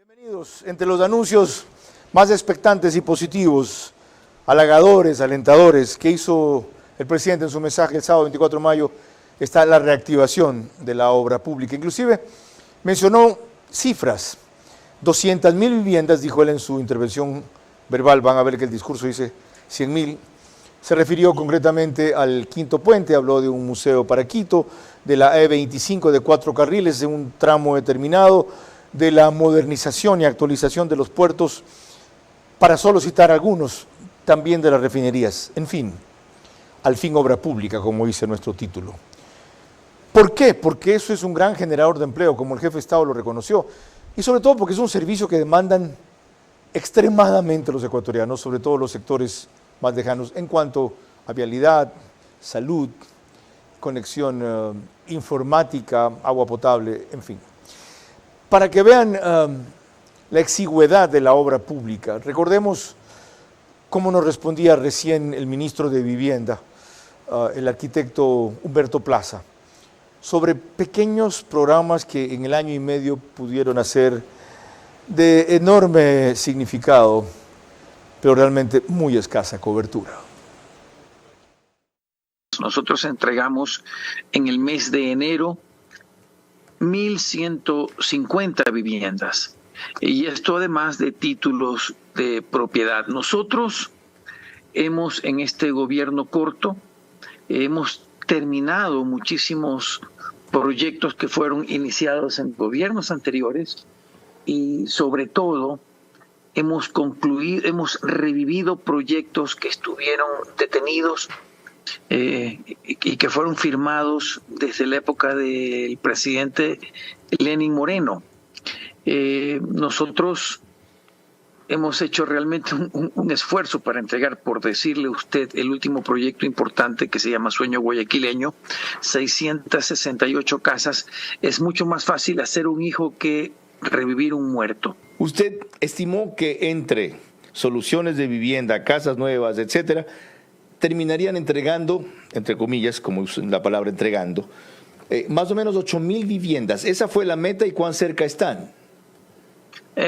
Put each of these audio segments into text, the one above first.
Bienvenidos. Entre los anuncios más expectantes y positivos, halagadores, alentadores, que hizo el presidente en su mensaje el sábado 24 de mayo, está la reactivación de la obra pública. Inclusive mencionó cifras, 200.000 viviendas, dijo él en su intervención verbal. Van a ver que el discurso dice 100.000. Se refirió concretamente al Quinto Puente, habló de un museo para Quito, de la E25 de 4 carriles en un tramo determinado, de la modernización y actualización de los puertos, para solo citar algunos, también de las refinerías. En fin, al fin obra pública, como dice nuestro título. ¿Por qué? Porque eso es un gran generador de empleo, como el jefe de Estado lo reconoció, y sobre todo porque es un servicio que demandan extremadamente los ecuatorianos, sobre todo los sectores más lejanos, en cuanto a vialidad, salud, conexión informática, agua potable, en fin. Para que vean la exigüedad de la obra pública, recordemos cómo nos respondía recién el ministro de Vivienda, el arquitecto Humberto Plaza, sobre pequeños programas que en el año y medio pudieron hacer de enorme significado, pero realmente muy escasa cobertura. Nosotros entregamos en el mes de enero 1.150 viviendas, y esto además de títulos de propiedad. Nosotros hemos, en este gobierno corto, hemos terminado muchísimos proyectos que fueron iniciados en gobiernos anteriores, y sobre todo hemos revivido proyectos que estuvieron detenidos y que fueron firmados desde la época del presidente Lenín Moreno. Nosotros hemos hecho realmente un esfuerzo para entregar, por decirle a usted, el último proyecto importante que se llama Sueño Guayaquileño, 668 casas. Es mucho más fácil hacer un hijo que revivir un muerto. Usted estimó que entre soluciones de vivienda, casas nuevas, etcétera, terminarían entregando, entre comillas, como usan la palabra entregando, más o menos 8.000 viviendas. ¿Esa fue la meta y cuán cerca están?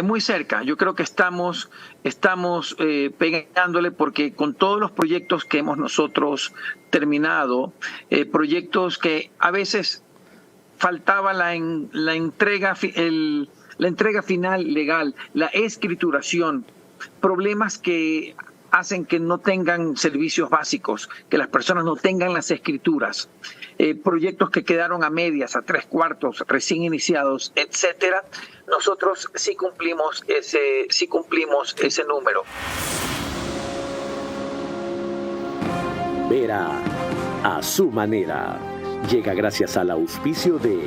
Muy cerca. Yo creo que estamos pegándole, porque con todos los proyectos que hemos nosotros terminado, proyectos que a veces faltaba la entrega final legal, la escrituración, problemas que hacen que no tengan servicios básicos, que las personas no tengan las escrituras, proyectos que quedaron a medias, a 3/4, recién iniciados, etcétera. Nosotros sí cumplimos ese número. Vera a su manera llega gracias al auspicio de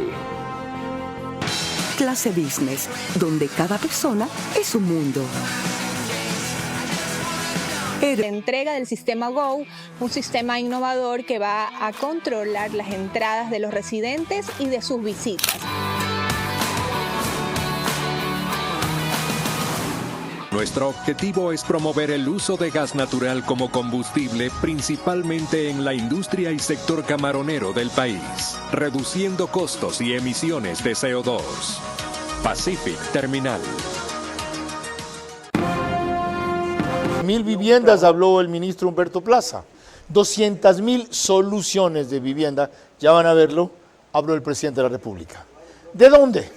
Clase Business, donde cada persona es un mundo. La entrega del sistema Go, un sistema innovador que va a controlar las entradas de los residentes y de sus visitas. Nuestro objetivo es promover el uso de gas natural como combustible, principalmente en la industria y sector camaronero del país, reduciendo costos y emisiones de CO2. Pacific Terminal. 1.000 viviendas, habló el ministro Humberto Plaza. 200.000 soluciones de vivienda, ya van a verlo, habló el presidente de la República. ¿De dónde?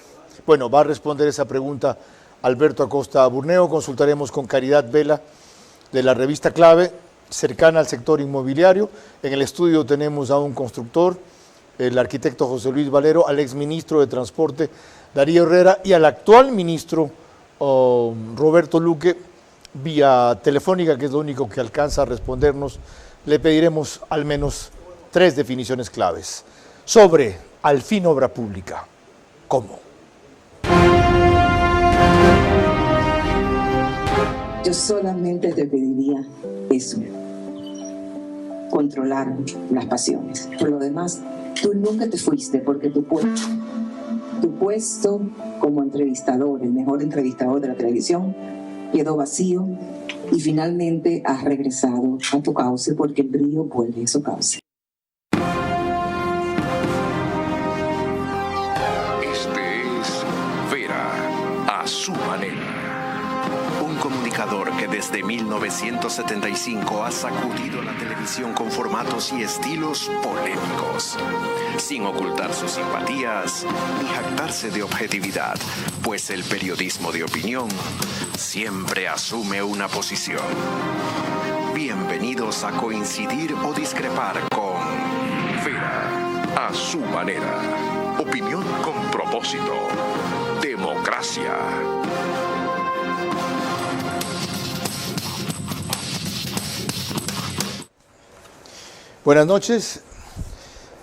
Bueno, va a responder esa pregunta Alberto Acosta Burneo. Consultaremos con Caridad Vela, de la revista Clave, cercana al sector inmobiliario. En el estudio tenemos a un constructor, el arquitecto José Luis Valero, al exministro de Transporte, Darío Herrera, y al actual ministro Roberto Luque, vía telefónica, que es lo único que alcanza a respondernos. Le pediremos al menos 3 definiciones claves sobre, al fin, obra pública. ¿Cómo? Yo solamente te pediría eso, controlar las pasiones. Por lo demás, tú nunca te fuiste, porque tu puesto como entrevistador, el mejor entrevistador de la televisión, quedó vacío, y finalmente has regresado a tu cauce, porque el brillo vuelve a su cauce. Este es Vera a su su manera. Un comunicador que desde 1975 ha sacudido la televisión con formatos y estilos polémicos, sin ocultar sus simpatías ni jactarse de objetividad, pues el periodismo de opinión siempre asume una posición. Bienvenidos a coincidir o discrepar con Vera a su manera. Opinión con propósito. Democracia. Buenas noches.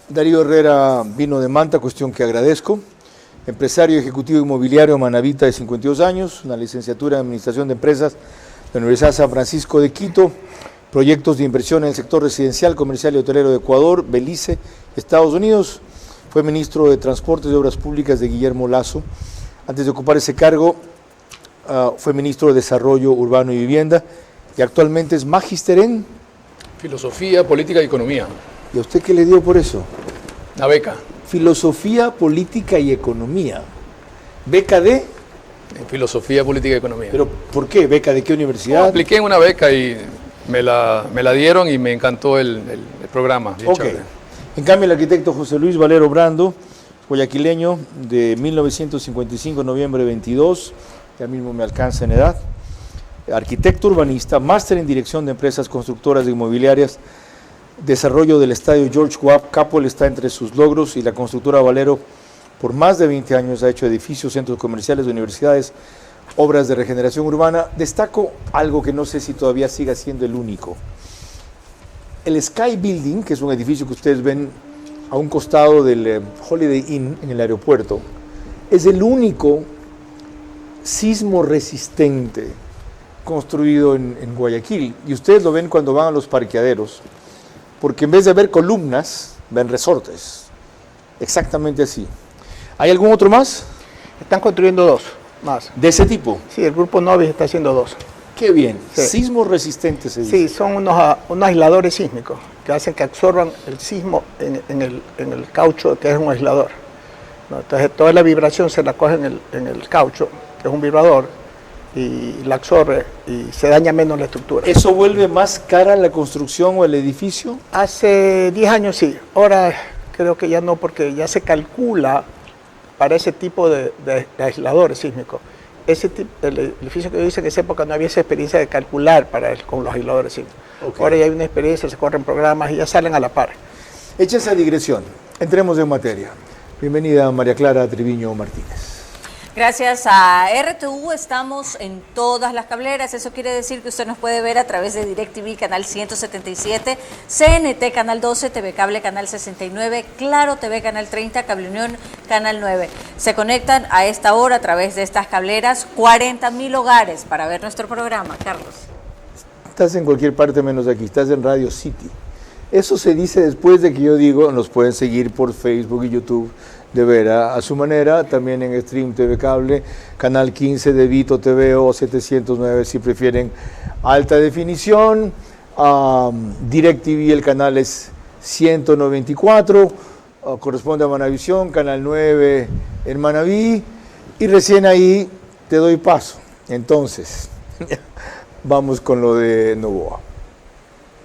Darío Herrera vino de Manta, cuestión que agradezco. Empresario ejecutivo inmobiliario manabita de 52 años, una licenciatura en Administración de Empresas de la Universidad San Francisco de Quito, proyectos de inversión en el sector residencial, comercial y hotelero de Ecuador, Belice, Estados Unidos. Fue ministro de Transportes y Obras Públicas de Guillermo Lasso. Antes de ocupar ese cargo, fue ministro de Desarrollo Urbano y Vivienda y actualmente es magíster en Filosofía, Política y Economía. ¿Y a usted qué le dio por eso? Una beca. Filosofía, Política y Economía. ¿Beca de? En Filosofía, Política y Economía. ¿Pero por qué? ¿Beca de qué universidad? No, apliqué en una beca y me la dieron y me encantó el programa. Ok. En cambio, el arquitecto José Luis Valero Brando, guayaquileño, de 1955, noviembre 22, ya mismo me alcanza en edad, arquitecto urbanista, máster en dirección de empresas constructoras de inmobiliarias, desarrollo del estadio George Capwell está entre sus logros y la constructora Valero por más de 20 años ha hecho edificios, centros comerciales, universidades, obras de regeneración urbana. Destaco algo que no sé si todavía siga siendo el único. El Sky Building, que es un edificio que ustedes ven a un costado del Holiday Inn en el aeropuerto, es el único sismo resistente construido en Guayaquil. Y ustedes lo ven cuando van a los parqueaderos, porque en vez de ver columnas, ven resortes. Exactamente así. ¿Hay algún otro más? Están construyendo dos más. ¿De ese tipo? Sí, el grupo Novis está haciendo dos. Qué bien. Sí. Sismos resistentes se dice. Sí, son unos aisladores sísmicos que hacen que absorban el sismo en el caucho, que es un aislador, ¿no? Entonces toda la vibración se la coge en el caucho, que es un vibrador, y la absorbe y se daña menos la estructura. ¿Eso vuelve más cara la construcción o el edificio? Hace 10 años sí, ahora creo que ya no, porque ya se calcula para ese tipo de aisladores sísmicos. El edificio que yo hice en esa época no había esa experiencia de calcular con los aisladores sísmicos. Okay. Ahora ya hay una experiencia, se corren programas y ya salen a la par. Hecha esa digresión, entremos en materia. Bienvenida María Clara Triviño Martínez. Gracias a RTU estamos en todas las cableras, eso quiere decir que usted nos puede ver a través de DirecTV canal 177, CNT canal 12, TV Cable canal 69, Claro TV canal 30, Cable Unión canal 9. Se conectan a esta hora a través de estas cableras 40.000 hogares para ver nuestro programa. Carlos. Estás en cualquier parte menos aquí, estás en Radio City. Eso se dice después de que yo digo, nos pueden seguir por Facebook y YouTube de Vera a su manera, también en Stream TV Cable, Canal 15 de Vito TV o 709 si prefieren alta definición, DirecTV el canal es 194, corresponde a Manavisión, Canal 9 en Manaví, y recién ahí te doy paso. Entonces, vamos con lo de Novoa.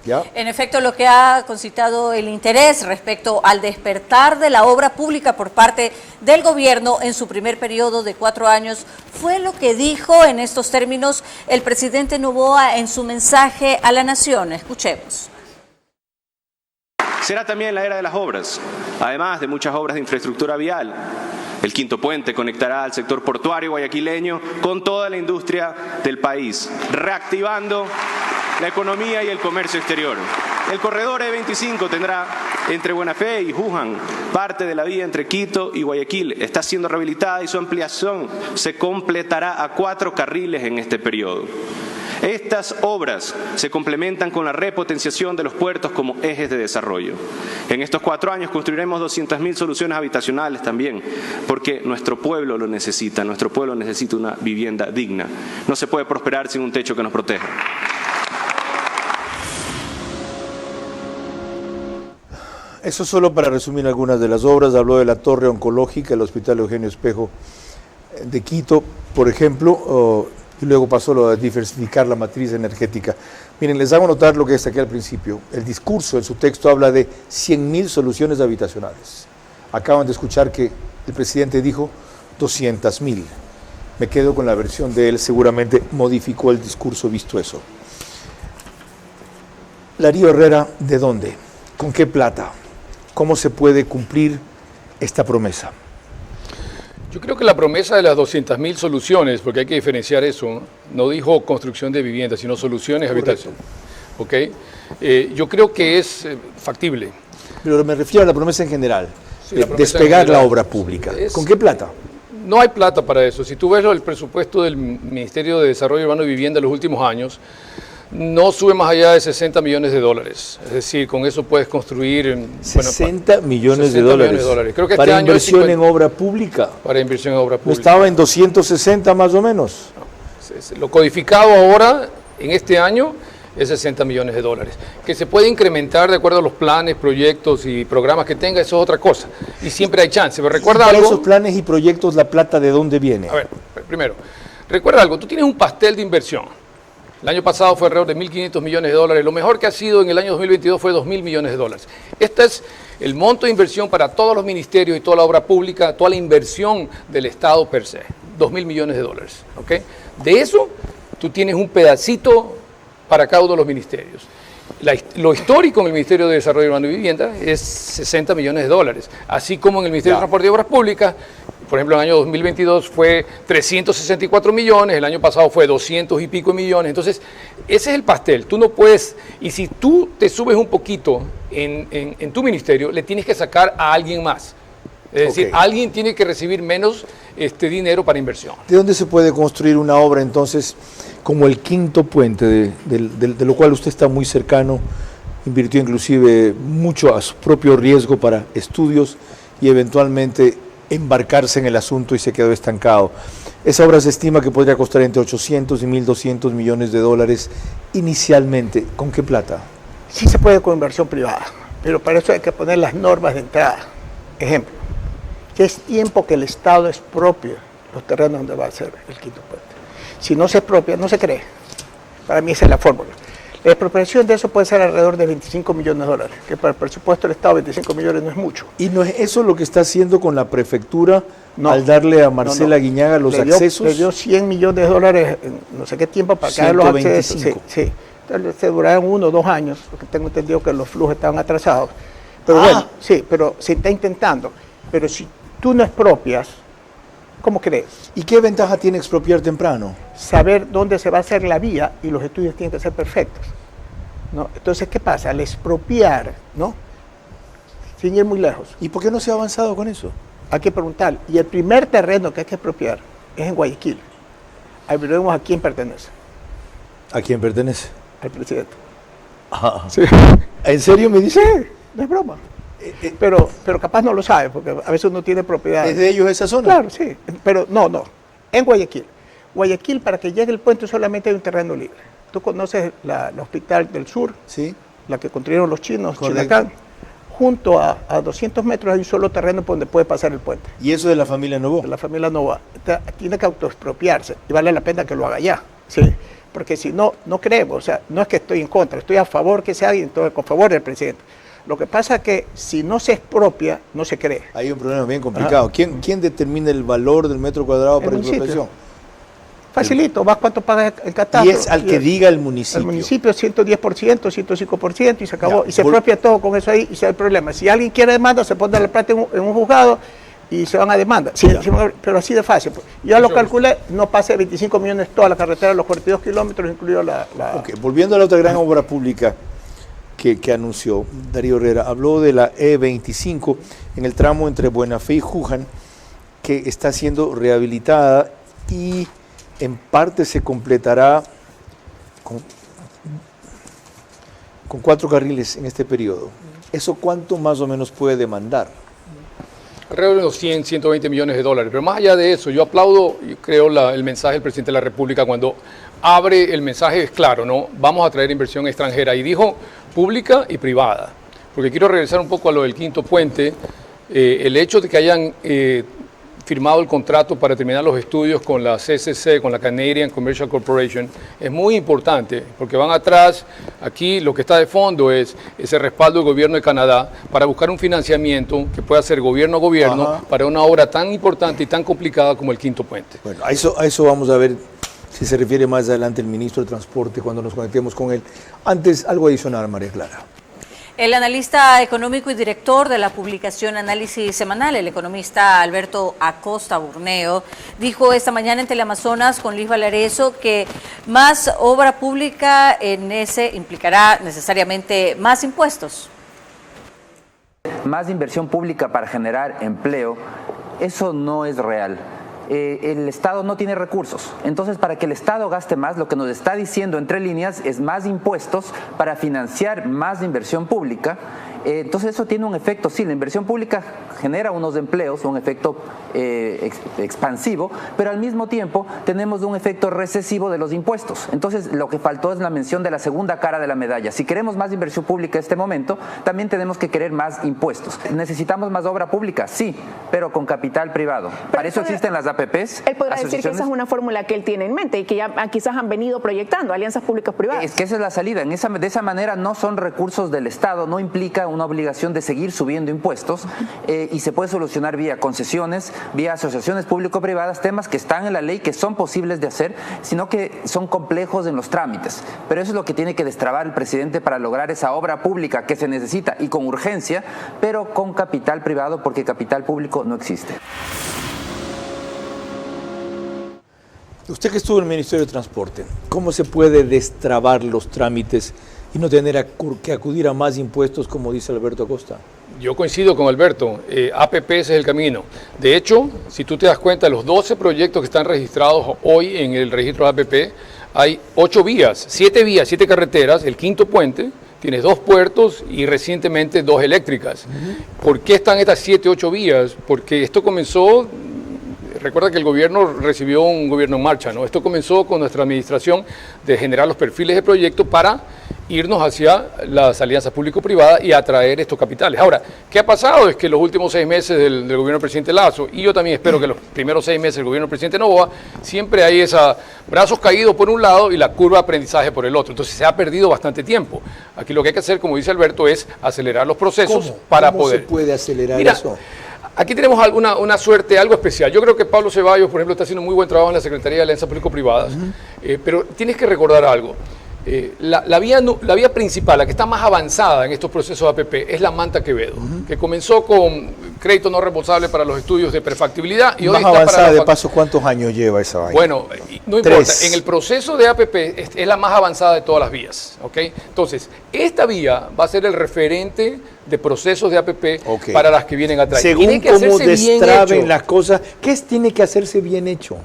¿Ya? En efecto, lo que ha concitado el interés respecto al despertar de la obra pública por parte del gobierno en su primer periodo de 4 años fue lo que dijo en estos términos el presidente Noboa en su mensaje a la nación. Escuchemos. Será también la era de las obras, además de muchas obras de infraestructura vial. El quinto puente conectará al sector portuario guayaquileño con toda la industria del país, reactivando la economía y el comercio exterior. El corredor E25 tendrá entre Buena Fe y Juján parte de la vía entre Quito y Guayaquil. Está siendo rehabilitada y su ampliación se completará a 4 carriles en este periodo. Estas obras se complementan con la repotenciación de los puertos como ejes de desarrollo. En estos 4 años construiremos 200.000 soluciones habitacionales también, porque nuestro pueblo lo necesita. Nuestro pueblo necesita una vivienda digna. No se puede prosperar sin un techo que nos proteja. Eso solo para resumir algunas de las obras. Habló de la torre oncológica, el Hospital Eugenio Espejo de Quito, por ejemplo, y luego pasó lo de diversificar la matriz energética. Miren, les hago notar lo que destaqué al principio. El discurso en su texto habla de 100.000 soluciones habitacionales. Acaban de escuchar que el presidente dijo 200.000. Me quedo con la versión de él, seguramente modificó el discurso visto eso. Darío Herrera, ¿de dónde? ¿Con qué plata? ¿Cómo se puede cumplir esta promesa? Yo creo que la promesa de las 200.000 soluciones, porque hay que diferenciar eso, no dijo construcción de viviendas, sino soluciones habitacionales. ¿Okay? Yo creo que es factible. Pero me refiero a la promesa en general, Sí, la promesa despegar en general. la obra pública. ¿Con qué plata? No hay plata para eso. Si tú ves el presupuesto del Ministerio de Desarrollo Urbano y Vivienda en los últimos años, no sube más allá de 60 millones de dólares. Es decir, con eso puedes construir... 60 millones de dólares. Creo que para este año inversión en obra pública. Para inversión en obra ¿No pública. estaba en 260 más o menos? Lo codificado ahora, en este año, es 60 millones de dólares. Que se puede incrementar de acuerdo a los planes, proyectos y programas que tenga, eso es otra cosa. Y siempre hay chance. Pero recuerda para algo... esos planes y proyectos, ¿la plata de dónde viene? A ver, primero, recuerda algo, tú tienes un pastel de inversión. El año pasado fue alrededor de 1.500 millones de dólares. Lo mejor que ha sido en el año 2022 fue 2.000 millones de dólares. Este es el monto de inversión para todos los ministerios y toda la obra pública, toda la inversión del Estado per se. 2.000 millones de dólares. ¿Okay? De eso, tú tienes un pedacito para cada uno de los ministerios. Lo histórico en el Ministerio de Desarrollo Urbano y Vivienda es 60 millones de dólares. Así como en el Ministerio de Transporte y Obras Públicas, por ejemplo, en el año 2022 fue 364 millones, el año pasado fue 200 y pico millones. Entonces, ese es el pastel. Tú no puedes, y si tú te subes un poquito en tu ministerio, le tienes que sacar a alguien más. Es decir, alguien tiene que recibir menos dinero para inversión. ¿De dónde se puede construir una obra entonces como el quinto puente, de lo cual usted está muy cercano, invirtió inclusive mucho a su propio riesgo para estudios y eventualmente embarcarse en el asunto y se quedó estancado? Esa obra se estima que podría costar entre 800 y 1.200 millones de dólares inicialmente. ¿Con qué plata? Sí se puede con inversión privada, pero para eso hay que poner las normas de entrada. Ejemplo, que es tiempo que el Estado expropie los terrenos donde va a ser el quinto puente. Si no se expropia, no se cree. Para mí esa es la fórmula. La expropiación de eso puede ser alrededor de 25 millones de dólares, que para el presupuesto del Estado 25 millones no es mucho. ¿Y no es eso lo que está haciendo con la prefectura al darle a Marcela Guiñaga los accesos? Le dio 100 millones de dólares en no sé qué tiempo para que haga los accesos. Sí. Entonces se duraron 1 o 2 años, porque tengo entendido que los flujos estaban atrasados. Pero bueno, sí, pero se está intentando. Pero si tú no expropias, ¿cómo crees? ¿Y qué ventaja tiene expropiar temprano? Saber dónde se va a hacer la vía y los estudios tienen que ser perfectos, ¿no? Entonces, ¿qué pasa? Al expropiar, ¿no? Sin ir muy lejos. ¿Y por qué no se ha avanzado con eso? Hay que preguntar. Y el primer terreno que hay que expropiar es en Guayaquil. Ahí veremos a quién pertenece. ¿A quién pertenece? Al presidente. Sí. ¿En serio me dice? Sí, no es broma. Pero capaz no lo sabe, porque a veces uno tiene propiedad. ¿Es de ellos esa zona? Claro, sí. Pero no. En Guayaquil. Guayaquil, para que llegue el puente solamente hay un terreno libre. Tú conoces la Hospital del Sur, sí, la que construyeron los chinos, Chinacán. Junto a 200 metros hay un solo terreno por donde puede pasar el puente. ¿Y eso de la familia Novoa? De la familia Novoa. Tiene que autoexpropiarse y vale la pena que lo haga ya. ¿Sí? Porque si no, no creemos. O sea, no es que estoy en contra, estoy a favor que se haga y entonces con favor del presidente. Lo que pasa es que si no se expropia, no se cree. Hay un problema bien complicado. ¿Quién determina el valor del metro cuadrado para expropiación? Facilito, vas cuánto pagas en catastro. Y es al que diga el municipio. El municipio 110%, 105% y se acabó. Y se expropia todo con eso ahí y se da el problema. Si alguien quiere demanda, se pone la plata en un juzgado y se van a demanda. Sí, pero así de fácil. Ya lo calculé, no pase de 25 millones toda la carretera, los 42 kilómetros, incluido la... Ok, volviendo a la otra gran obra pública que anunció Darío Herrera, habló de la E25 en el tramo entre Buena Fe y Juján, que está siendo rehabilitada y en parte se completará con 4 carriles en este periodo. ¿Eso cuánto más o menos puede demandar? Alrededor de unos 100, 120 millones de dólares. Pero más allá de eso, yo aplaudo, y creo, el mensaje del presidente de la República cuando abre el mensaje, es claro, ¿no? Vamos a traer inversión extranjera. Y dijo pública y privada. Porque quiero regresar un poco a lo del quinto puente. El hecho de que hayan firmado el contrato para terminar los estudios con la CCC, con la Canadian Commercial Corporation, es muy importante porque van atrás, aquí lo que está de fondo es ese respaldo del gobierno de Canadá para buscar un financiamiento que pueda ser gobierno a gobierno para una obra tan importante y tan complicada como el Quinto Puente. Bueno, a eso vamos a ver si se refiere más adelante el ministro de Transporte cuando nos conectemos con él. Antes, algo adicional, María Clara. El analista económico y director de la publicación Análisis Semanal, el economista Alberto Acosta Burneo, dijo esta mañana en Teleamazonas con Luis Valareso que más obra pública en ese implicará necesariamente más impuestos. Más inversión pública para generar empleo, eso no es real. El Estado no tiene recursos. Entonces, para que el Estado gaste más, lo que nos está diciendo entre líneas es más impuestos para financiar más inversión pública. Entonces, eso tiene un efecto, sí, la inversión pública genera unos empleos, un efecto expansivo, pero al mismo tiempo tenemos un efecto recesivo de los impuestos. Entonces, lo que faltó es la mención de la segunda cara de la medalla. Si queremos más inversión pública en este momento, también tenemos que querer más impuestos. ¿Necesitamos más obra pública? Sí, pero con capital privado. Para eso existen las APPs. Él podrá decir que esa es una fórmula que él tiene en mente y que ya quizás han venido proyectando, alianzas públicas-privadas. Es que esa es la salida. De esa manera no son recursos del Estado, no implica una obligación de seguir subiendo impuestos y se puede solucionar vía concesiones, vía asociaciones público-privadas, temas que están en la ley, que son posibles de hacer, sino que son complejos en los trámites. Pero eso es lo que tiene que destrabar el presidente para lograr esa obra pública que se necesita y con urgencia, pero con capital privado, porque capital público no existe. Usted que estuvo en el Ministerio de Transporte, ¿cómo se puede destrabar los trámites y no tener que acudir a más impuestos, como dice Alberto Acosta? Yo coincido con Alberto, APP es el camino. De hecho, si tú te das cuenta, los 12 proyectos que están registrados hoy en el registro de APP, hay 8 vías, 7 carreteras, el Quinto Puente, tienes 2 puertos y recientemente 2 eléctricas. ¿Por qué están estas 7, 8 vías? Porque esto comenzó... Recuerda que el gobierno recibió un gobierno en marcha, ¿no? Esto comenzó con nuestra administración de generar los perfiles de proyecto para irnos hacia las alianzas público-privadas y atraer estos capitales. Ahora, ¿qué ha pasado? Es que los últimos 6 meses del gobierno del presidente Lasso, y yo también espero que los primeros 6 meses del gobierno del presidente Noboa, siempre hay esos brazos caídos por un lado y la curva de aprendizaje por el otro. Entonces se ha perdido bastante tiempo. Aquí lo que hay que hacer, como dice Alberto, es acelerar los procesos para poder... ¿Cómo se puede acelerar eso? Aquí tenemos una suerte, algo especial. Yo creo que Pablo Ceballos, por ejemplo, está haciendo muy buen trabajo en la Secretaría de Alianzas Público-Privadas, pero tienes que recordar algo. La vía principal, la que está más avanzada en estos procesos de APP, es la Manta Quevedo, que comenzó con crédito no reembolsable para los estudios de prefactibilidad. Y más hoy está avanzada, para de paso, ¿cuántos años lleva esa vaina? Bueno, no importa. En el proceso de APP es la más avanzada de todas las vías. ¿Okay? Entonces, esta vía va a ser el referente de procesos de APP para las que vienen atrás. Según cómo destraben las cosas, ¿qué tiene que hacerse bien hecho?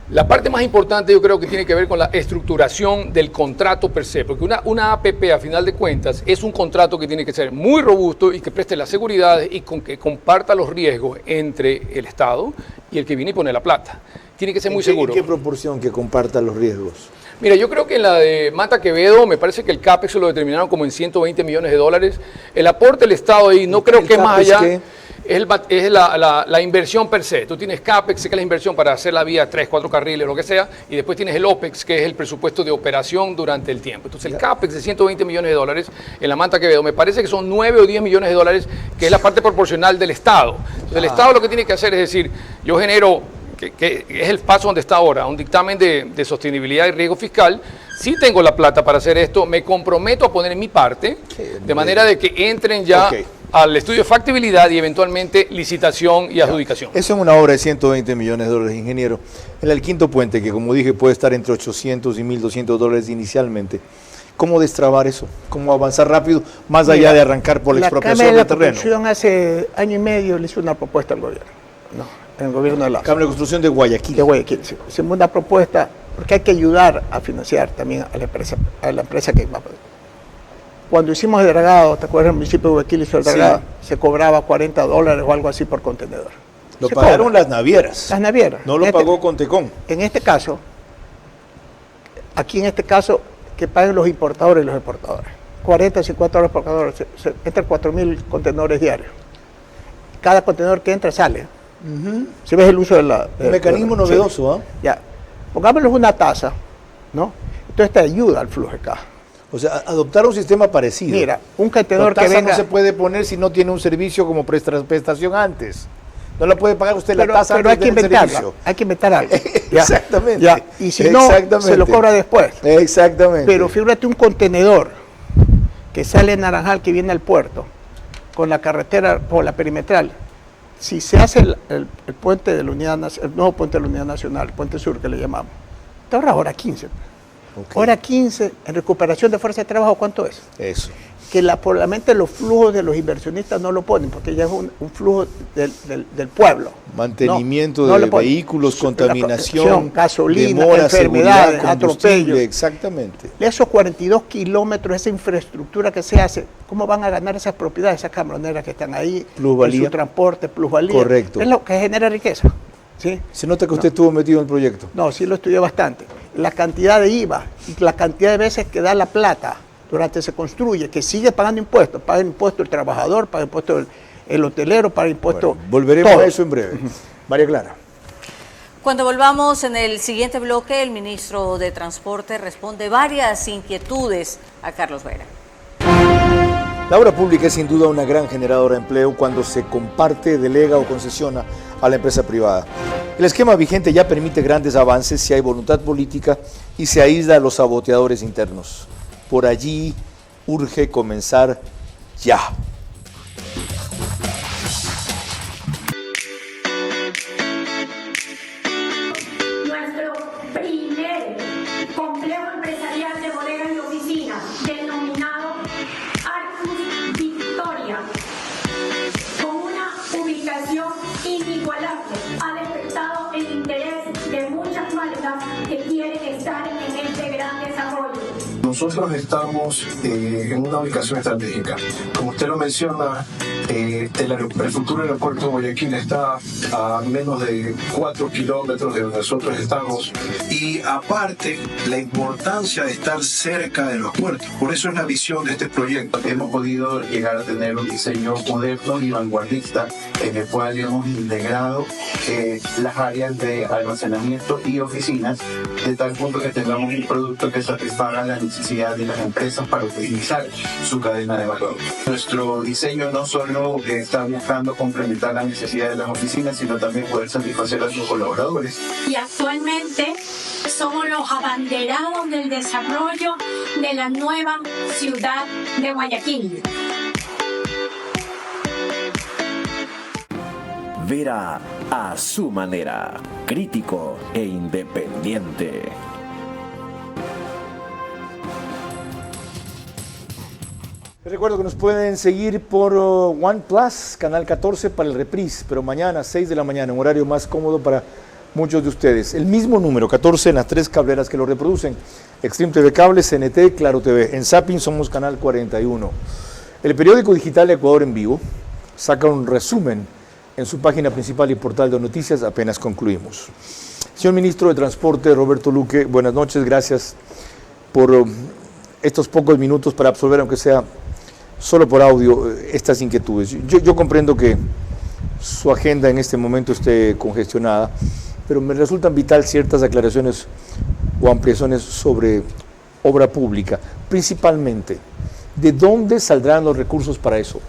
La parte más importante yo creo que tiene que ver con la estructuración del contrato per se, porque una APP a final de cuentas es un contrato que tiene que ser muy robusto y que preste las seguridades y que comparta los riesgos entre el Estado y el que viene y pone la plata. Tiene que ser muy seguro. ¿En qué proporción que comparta los riesgos? Mira, yo creo que en la de Manta Quevedo me parece que el CAPEX lo determinaron como en $120 millones. El aporte del Estado ahí no creo que más allá... Es la inversión per se. Tú tienes CAPEX, que es la inversión para hacer la vía 3, 4 carriles, lo que sea, y después tienes el OPEX, que es el presupuesto de operación durante el tiempo. Entonces el CAPEX de $120 millones en la Manta Quevedo, me parece que son 9 o 10 millones de dólares, que es la parte proporcional del Estado. Entonces el Estado lo que tiene que hacer es decir, yo genero, que es el paso donde está ahora, un dictamen de sostenibilidad y riesgo fiscal. Si tengo la plata para hacer esto, me comprometo a poner en mi parte, de manera de que entren ya al estudio de factibilidad y eventualmente licitación y adjudicación. Eso es una obra de $120 millones, ingeniero. El Quinto Puente, que como dije puede estar entre $800 y $1.200 inicialmente. ¿Cómo destrabar eso? ¿Cómo avanzar rápido, más allá de arrancar por la expropiación del terreno? La Cámara de hace año y medio le hizo una propuesta al gobierno. En el gobierno de la Cámara de Construcción de Guayaquil. De Guayaquil, sí. Hicimos una propuesta porque hay que ayudar a financiar también a la empresa que va a poder. Cuando hicimos el dragado, ¿te acuerdas? El municipio de Guayaquil hizo el dragado, se cobraba $40 o algo así por contenedor. Lo pagaron las navieras. Las navieras. No lo pagó Contecón. En este caso, que paguen los importadores y los exportadores. 40, 50 dólares por cada dólar, entre 4.000 contenedores diarios. Cada contenedor que entra sale. Si ves el uso de la... Un mecanismo novedoso, ¿ah? Ya. Pongámosles una tasa, ¿no? Entonces te ayuda al flujo de caja. O sea, adoptar un sistema parecido. Mira, un contenedor la tasa que venga... no se puede poner si no tiene un servicio como prestación antes. No la puede pagar usted la tasa pero antes hay que del servicio. Hay que inventar algo. Exactamente. Ya. Y si no, se lo cobra después. Exactamente. Pero fíjate un contenedor que sale en Naranjal, que viene al puerto, con la carretera por la perimetral. Si se hace el puente de la Unidad Nacional, el nuevo puente de la Unidad Nacional, el puente sur que le llamamos, te ahorras hora 15. Hora 15 en recuperación de fuerza de trabajo, ¿cuánto es? Eso. Que por la mente los flujos de los inversionistas no lo ponen, porque ya es un flujo del pueblo. Mantenimiento no de vehículos, contaminación, gasolina, demoras, enfermedades, seguridad, atropellos. Exactamente. Esos 42 kilómetros, esa infraestructura que se hace, ¿cómo van a ganar esas propiedades, esas camioneras que están ahí? Plusvalía. En su transporte, plusvalía. Correcto. Es lo que genera riqueza. ¿Sí? Se nota que usted estuvo metido en el proyecto. No, sí lo estudié bastante. La cantidad de IVA y la cantidad de veces que da la plata durante se construye, que sigue pagando impuestos. Paga impuestos el trabajador, paga impuestos el hotelero, paga impuestos... Bueno, volveremos a eso en breve. María Clara. Cuando volvamos en el siguiente bloque, el ministro de Transporte responde varias inquietudes a Carlos Vera. La obra pública es sin duda una gran generadora de empleo cuando se comparte, delega o concesiona a la empresa privada. El esquema vigente ya permite grandes avances si hay voluntad política y se aísla a los saboteadores internos. Por allí urge comenzar ya. Nuestro primer complejo empresarial de bodegas y oficinas, denominado Arcus Victoria, con una ubicación inigualable, ha despertado el interés de muchas marcas que quieren estar en este gran desarrollo. Nosotros estamos en una ubicación estratégica. Como usted lo menciona, el futuro aeropuerto de Guayaquil está a menos de 4 kilómetros de donde nosotros estamos. Y aparte, la importancia de estar cerca de los puertos. Por eso es la visión de este proyecto. Hemos podido llegar a tener un diseño moderno y vanguardista en el cual hemos integrado las áreas de almacenamiento y oficinas de tal punto que tengamos un producto que satisfaga la necesidad de las empresas para optimizar su cadena de valor. Nuestro diseño no solo está buscando complementar las necesidades de las oficinas, sino también poder satisfacer a sus colaboradores. Y actualmente somos los abanderados del desarrollo de la nueva ciudad de Guayaquil. Vera a su manera, crítico e independiente. Les recuerdo que nos pueden seguir por OnePlus, Canal 14 para el reprise, pero mañana 6 de la mañana, un horario más cómodo para muchos de ustedes. El mismo número, 14 en las 3 cableras que lo reproducen. Extreme TV Cable, CNT, Claro TV. En Zapping somos Canal 41. El periódico digital Ecuador en Vivo saca un resumen en su página principal y portal de noticias. Apenas concluimos. Señor Ministro de Transporte, Roberto Luque, buenas noches. Gracias por estos pocos minutos para absorber, aunque sea solo por audio, estas inquietudes. Yo comprendo que su agenda en este momento esté congestionada, pero me resultan vital ciertas aclaraciones o ampliaciones sobre obra pública. Principalmente, ¿de dónde saldrán los recursos para eso?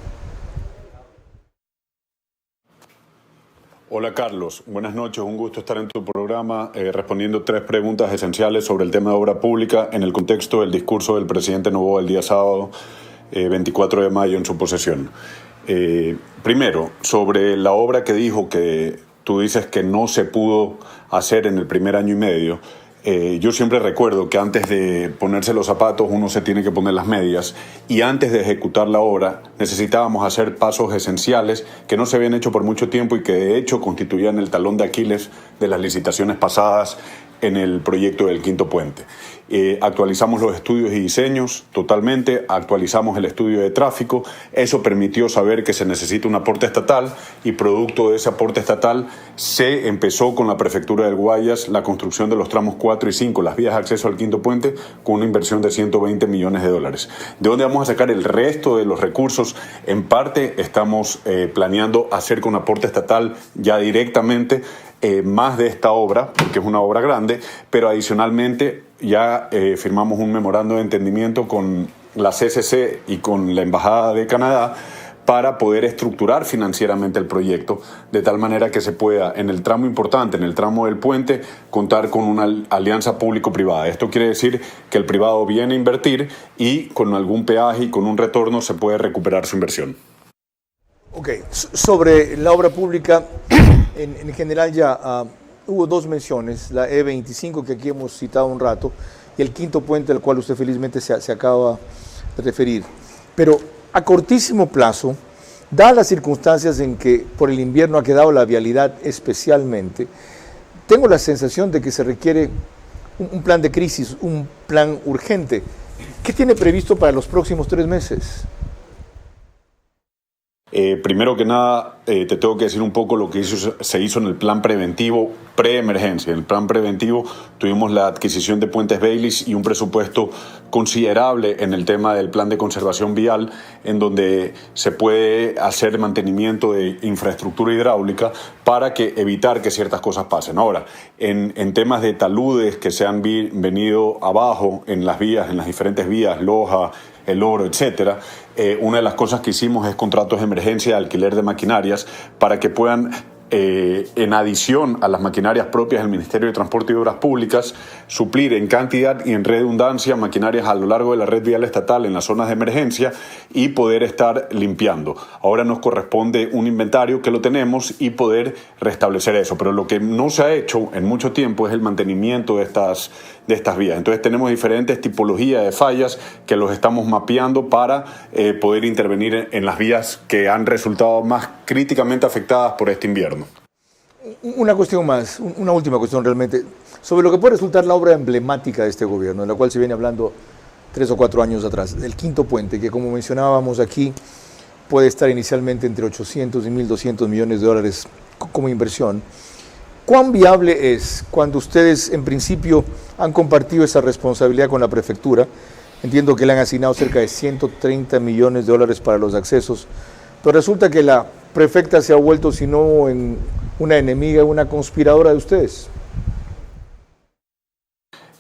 Hola Carlos, buenas noches, un gusto estar en tu programa respondiendo 3 preguntas esenciales sobre el tema de obra pública en el contexto del discurso del presidente Noboa el día sábado 24 de mayo en su posesión. Primero, sobre la obra que dijo que tú dices que no se pudo hacer en el primer año y medio. Yo siempre recuerdo que antes de ponerse los zapatos uno se tiene que poner las medias, y antes de ejecutar la obra necesitábamos hacer pasos esenciales que no se habían hecho por mucho tiempo y que de hecho constituían el talón de Aquiles de las licitaciones pasadas en el proyecto del Quinto Puente. Actualizamos los estudios y diseños totalmente, actualizamos el estudio de tráfico, eso permitió saber que se necesita un aporte estatal y producto de ese aporte estatal se empezó con la Prefectura del Guayas la construcción de los tramos 4 y 5, las vías de acceso al Quinto Puente, con una inversión de 120 millones de dólares. ¿De dónde vamos a sacar el resto de los recursos? En parte estamos planeando hacer con aporte estatal ya directamente más de esta obra, porque es una obra grande, pero adicionalmente ya firmamos un memorando de entendimiento con la CCC y con la Embajada de Canadá para poder estructurar financieramente el proyecto, de tal manera que se pueda, en el tramo importante, en el tramo del puente, contar con una alianza público-privada. Esto quiere decir que el privado viene a invertir y con algún peaje y con un retorno se puede recuperar su inversión. Ok, sobre la obra pública, en general ya hubo dos menciones, la E25 que aquí hemos citado un rato y el Quinto Puente al cual usted felizmente se acaba de referir. Pero a cortísimo plazo, dadas las circunstancias en que por el invierno ha quedado la vialidad especialmente, tengo la sensación de que se requiere un plan de crisis, un plan urgente. ¿Qué tiene previsto para los próximos 3 meses? Primero que nada, te tengo que decir un poco lo que se hizo en el plan preventivo pre-emergencia. En el plan preventivo tuvimos la adquisición de puentes Baylis y un presupuesto considerable en el tema del plan de conservación vial, en donde se puede hacer mantenimiento de infraestructura hidráulica para evitar que ciertas cosas pasen. Ahora, en temas de taludes que se han venido abajo en las vías, en las diferentes vías, Loja, El Oro, etcétera, una de las cosas que hicimos es contratos de emergencia de alquiler de maquinarias para que puedan, en adición a las maquinarias propias del Ministerio de Transporte y Obras Públicas, suplir en cantidad y en redundancia maquinarias a lo largo de la red vial estatal en las zonas de emergencia y poder estar limpiando. Ahora nos corresponde un inventario que lo tenemos y poder restablecer eso, pero lo que no se ha hecho en mucho tiempo es el mantenimiento de estas vías. Entonces tenemos diferentes tipologías de fallas que los estamos mapeando para poder intervenir en las vías que han resultado más críticamente afectadas por este invierno. Una cuestión más, una última cuestión realmente, sobre lo que puede resultar la obra emblemática de este gobierno, de la cual se viene hablando 3 o 4 años atrás, el Quinto Puente, que como mencionábamos aquí, puede estar inicialmente entre 800 y 1.200 millones de dólares como inversión. ¿Cuán viable es cuando ustedes en principio han compartido esa responsabilidad con la prefectura? Entiendo que le han asignado cerca de 130 millones de dólares para los accesos, pero resulta que la prefecta se ha vuelto, si no en una enemiga, una conspiradora de ustedes.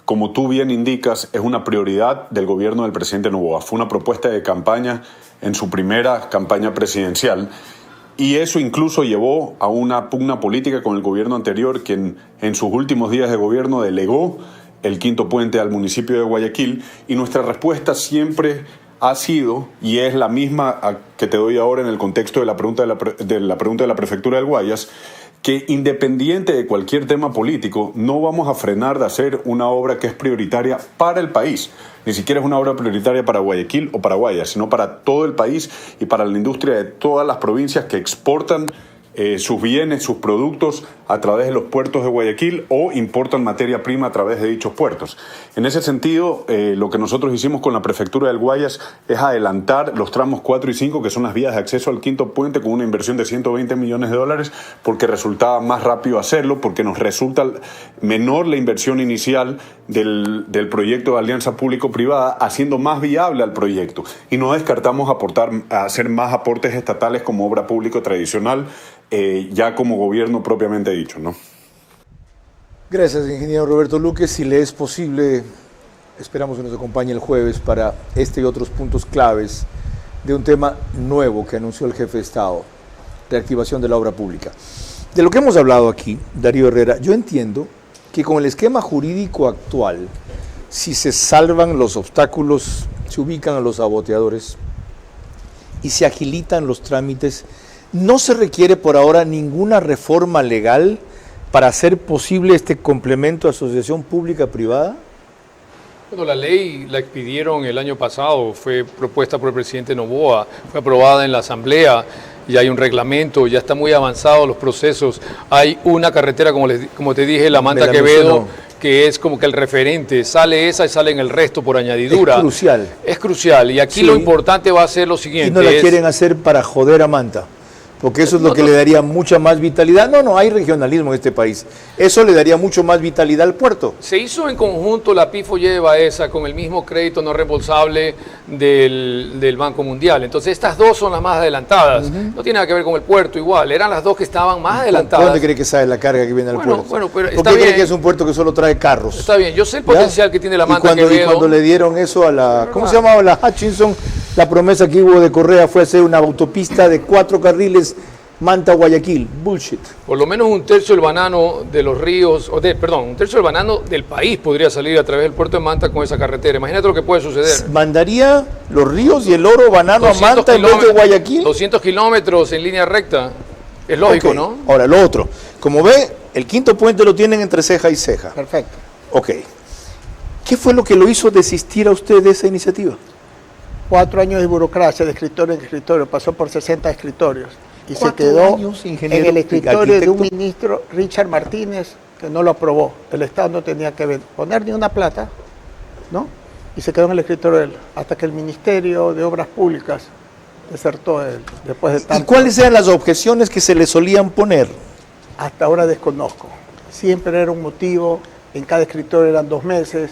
Como tú bien indicas, es una prioridad del gobierno del presidente Noboa. Fue una propuesta de campaña en su primera campaña presidencial. Y eso incluso llevó a una pugna política con el gobierno anterior, quien en sus últimos días de gobierno delegó el Quinto Puente al municipio de Guayaquil, y nuestra respuesta siempre ha sido, y es la misma que te doy ahora en el contexto de la pregunta de la Prefectura del Guayas, que independiente de cualquier tema político, no vamos a frenar de hacer una obra que es prioritaria para el país. Ni siquiera es una obra prioritaria para Guayaquil o para Guayas, sino para todo el país y para la industria de todas las provincias que exportan sus bienes, sus productos a través de los puertos de Guayaquil o importan materia prima a través de dichos puertos. En ese sentido, lo que nosotros hicimos con la Prefectura del Guayas es adelantar los tramos 4 y 5, que son las vías de acceso al Quinto Puente, con una inversión de 120 millones de dólares, porque resultaba más rápido hacerlo, porque nos resulta menor la inversión inicial del proyecto de alianza público-privada, haciendo más viable al proyecto. Y no descartamos hacer más aportes estatales como obra pública tradicional, ya como gobierno propiamente dicho, ¿no? Gracias, ingeniero Roberto Luque. Si le es posible, esperamos que nos acompañe el jueves para este y otros puntos claves de un tema nuevo que anunció el jefe de Estado, reactivación de la obra pública. De lo que hemos hablado aquí, Darío Herrera, yo entiendo que con el esquema jurídico actual, si se salvan los obstáculos, se ubican a los saboteadores y se agilitan los trámites, no se requiere por ahora ninguna reforma legal para hacer posible este complemento de asociación pública-privada. Bueno, la ley la expidieron el año pasado, fue propuesta por el presidente Noboa, fue aprobada en la Asamblea, ya hay un reglamento, ya están muy avanzados los procesos. Hay una carretera, como te dije, la Manta Quevedo, que es como que el referente, sale esa y salen el resto por añadidura. Es crucial. Es crucial, y aquí Sí. lo importante va a ser lo siguiente. Y no la quieren hacer para joder a Manta, porque eso es lo que le daría mucha más vitalidad. No hay regionalismo en este país. Eso le daría mucho más vitalidad al puerto. Se hizo en conjunto la PIFO lleva esa con el mismo crédito no reembolsable del Banco Mundial. Entonces estas dos son las más adelantadas. No tiene nada que ver con el puerto igual. Eran las dos que estaban más adelantadas. ¿Dónde cree que sale la carga que viene al puerto? Bueno, pero ¿Por está qué cree bien. que es un puerto que solo trae carros? Está bien, yo sé el potencial que tiene la Manta y Quevedo. cuando le dieron eso a la, ¿cómo se llamaba? La Hutchinson, la promesa que hubo de Correa fue hacer una autopista de 4 carriles Manta-Guayaquil. Bullshit. Por lo menos un tercio del banano de los ríos, un tercio del banano del país podría salir a través del puerto de Manta con esa carretera. Imagínate lo que puede suceder. Mandaría los ríos y el oro banano a Manta en vez de Guayaquil. 200 kilómetros en línea recta. Es lógico, Ok. ¿no? Ahora, lo otro. Como ve, el quinto puente lo tienen entre ceja y ceja. Perfecto. Ok. ¿Qué fue lo que lo hizo desistir a usted de esa iniciativa? 4 años de burocracia, de escritorio en escritorio, pasó por 60 escritorios y se 4 quedó años, en ingeniero, el escritorio de un arquitecto. ministro, Richard Martínez, que no lo aprobó. El Estado no tenía que poner ni una plata, ¿no? Y se quedó en el escritorio de él, hasta que el Ministerio de Obras Públicas desertó de él, después de tanto. ¿Y cuáles eran las objeciones que se le solían poner? Hasta ahora desconozco. Siempre era un motivo, en cada escritorio eran 2 meses,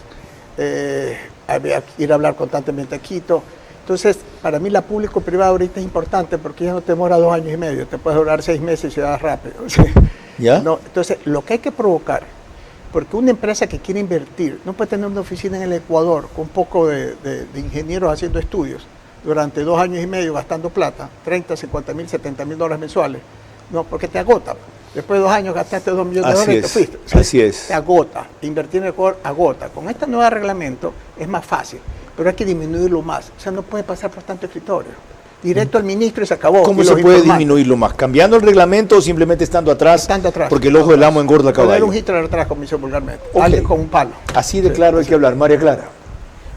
había que ir a hablar constantemente a Quito. Entonces, para mí la público-privada ahorita es importante porque ya no te demora 2 años y medio, te puede durar 6 meses y vas rápido. ¿Sí? ¿Ya? No, entonces, lo que hay que provocar, porque una empresa que quiere invertir no puede tener una oficina en el Ecuador con un poco de ingenieros haciendo estudios durante 2 años y medio gastando plata, 30, 50 mil, 70 mil dólares mensuales, no, porque te agota. Después de 2 años gastaste 2 millones de dólares y te fuiste. ¿Sí? Así es. Te agota. Invertir en el Ecuador agota. Con este nuevo reglamento es más fácil, pero hay que disminuirlo más. O sea, no puede pasar por tanto escritorio. Directo al ministro y se acabó. ¿Cómo Y se los puede informantes. disminuirlo más? ¿Cambiando el reglamento o simplemente estando atrás? Estando atrás. Porque el ojo del amo engorda a Poner caballo. un Hitler atrás, como dice vulgarmente. Ok. Alguien con un palo. Así de claro hay que hablar. María Clara.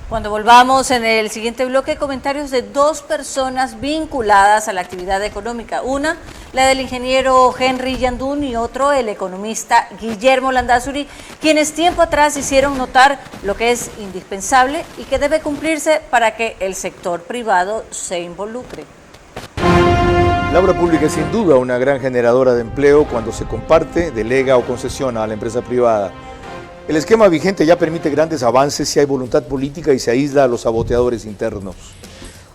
Cuando volvamos en el siguiente bloque, comentarios de 2 personas vinculadas a la actividad económica. Una, la del ingeniero Henry Yandún, y otro, el economista Guillermo Landázuri, quienes tiempo atrás hicieron notar lo que es indispensable y que debe cumplirse para que el sector privado se involucre. La obra pública es sin duda una gran generadora de empleo cuando se comparte, delega o concesiona a la empresa privada. El esquema vigente ya permite grandes avances si hay voluntad política y se aísla a los saboteadores internos.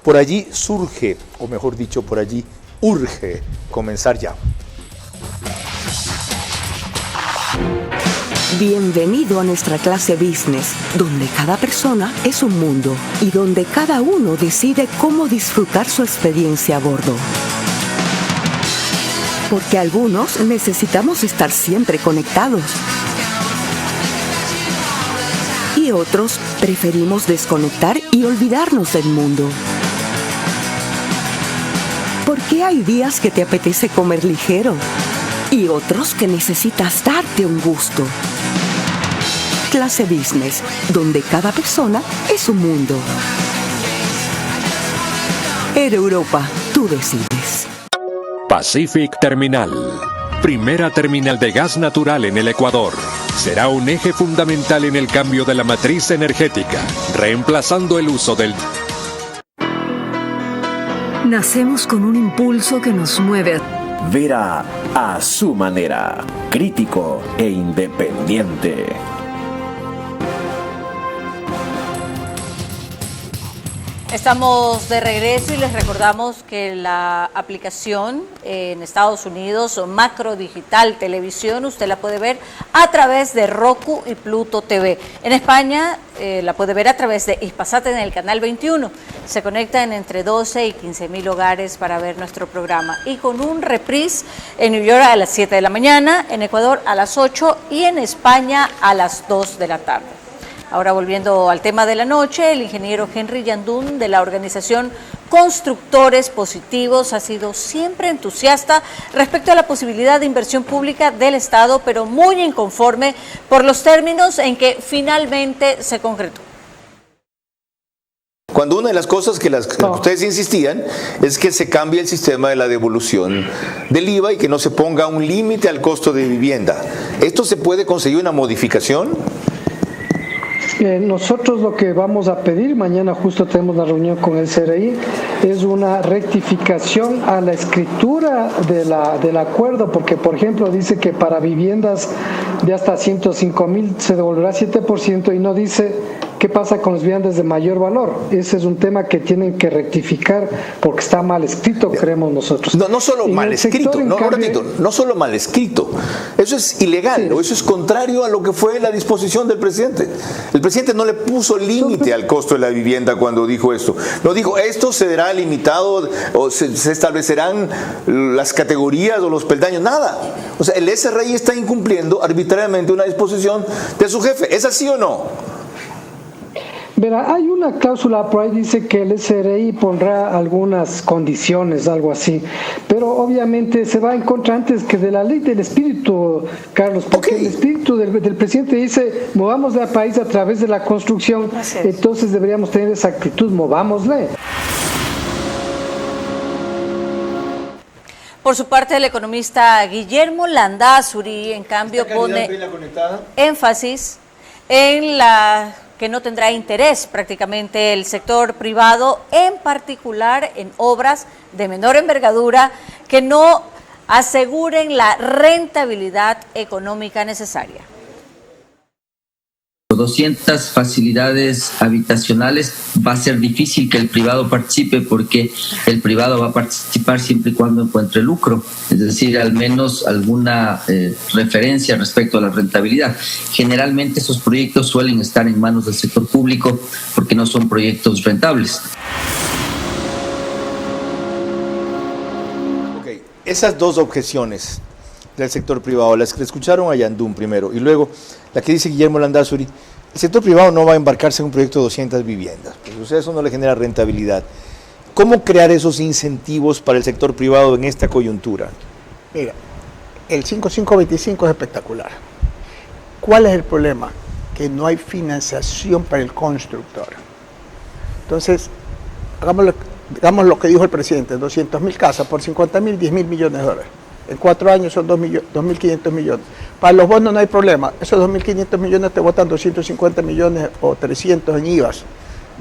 Por allí surge, o mejor dicho, por allí urge comenzar ya. Bienvenido a nuestra clase Business, donde cada persona es un mundo y donde cada uno decide cómo disfrutar su experiencia a bordo. Porque algunos necesitamos estar siempre conectados. Y otros preferimos desconectar y olvidarnos del mundo. Porque hay días que te apetece comer ligero y otros que necesitas darte un gusto. Clase Business, donde cada persona es un mundo. Air Europa, tú decides. Pacific Terminal, primera terminal de gas natural en el Ecuador. Será un eje fundamental en el cambio de la matriz energética, reemplazando el uso del... Nacemos con un impulso que nos mueve Vera a su manera, crítico e independiente. Estamos de regreso y les recordamos que la aplicación en Estados Unidos, Macro Digital Televisión, usted la puede ver a través de Roku y Pluto TV. En España la puede ver a través de Hispasat en el canal 21. Se conecta en entre 12 y 15 mil hogares para ver nuestro programa. Y con un reprise en New York a las 7 de la mañana, en Ecuador a las 8 y en España a las 2 de la tarde. Ahora volviendo al tema de la noche, el ingeniero Henry Yandún de la organización Constructores Positivos ha sido siempre entusiasta respecto a la posibilidad de inversión pública del Estado, pero muy inconforme por los términos en que finalmente se concretó. Cuando una de las cosas que ustedes insistían es que se cambie el sistema de la devolución del IVA y que no se ponga un límite al costo de vivienda. ¿Esto se puede conseguir una modificación? Nosotros lo que vamos a pedir, mañana justo tenemos la reunión con el CRI, es una rectificación a la escritura del acuerdo, porque por ejemplo dice que para viviendas de hasta 105,000 se devolverá 7% y no dice qué pasa con las viviendas de mayor valor. Ese es un tema que tienen que rectificar porque está mal escrito, creemos nosotros. No solo mal escrito, no solo mal escrito, eso es ilegal, sí. Eso es contrario a lo que fue la disposición del presidente. El presidente no le puso límite al costo de la vivienda cuando dijo esto. No dijo, esto será limitado o se establecerán las categorías o los peldaños, nada. O sea, el SRI está incumpliendo arbitrariamente una disposición de su jefe. ¿Es así o no? Verá, hay una cláusula por ahí, dice que el SRI pondrá algunas condiciones, algo así, pero obviamente se va en contra antes que de la ley del espíritu, Carlos, porque el espíritu del presidente dice, movamos al país a través de la construcción, entonces deberíamos tener esa actitud, movámosle. Por su parte, el economista Guillermo Landázuri, en cambio, pone énfasis en la que no tendrá interés prácticamente el sector privado, en particular en obras de menor envergadura que no aseguren la rentabilidad económica necesaria. 200 facilidades habitacionales, va a ser difícil que el privado participe porque el privado va a participar siempre y cuando encuentre lucro, es decir, al menos alguna referencia respecto a la rentabilidad. Generalmente esos proyectos suelen estar en manos del sector público porque no son proyectos rentables. Okay. Esas dos objeciones del sector privado, las que escucharon a Yandún primero y luego la que dice Guillermo Landázuri, el sector privado no va a embarcarse en un proyecto de 200 viviendas, pues eso no le genera rentabilidad. ¿Cómo crear esos incentivos para el sector privado en esta coyuntura? Mira, el 5525 es espectacular. ¿Cuál es el problema? Que no hay financiación para el constructor. Entonces, hagamos lo que dijo el presidente, 200.000 casas por 50.000, 10.000 millones de dólares. En 4 años son 2.500 millones. Para los bonos no hay problema. Esos 2.500 millones te botan 250 millones o 300 en IVAs.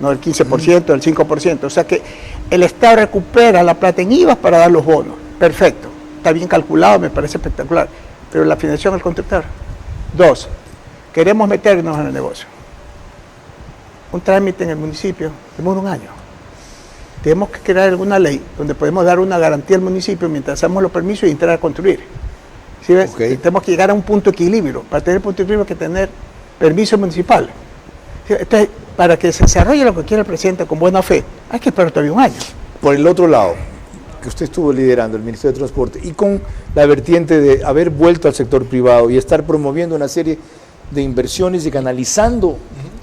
No el 15%, el 5%. O sea que el Estado recupera la plata en IVAs para dar los bonos. Perfecto. Está bien calculado, me parece espectacular. Pero la financiación al constructor. 2. Queremos meternos en el negocio. Un trámite en el municipio demora 1 año. Tenemos que crear alguna ley donde podemos dar una garantía al municipio mientras hacemos los permisos y entrar a construir. ¿Sí ves? Okay. Tenemos que llegar a un punto de equilibrio. Para tener punto de equilibrio hay que tener permiso municipal. Entonces, para que se desarrolle lo que quiere el presidente con buena fe, hay que esperar todavía 1 año. Por el otro lado, que usted estuvo liderando, el Ministerio de Transporte, y con la vertiente de haber vuelto al sector privado y estar promoviendo una serie de inversiones y canalizando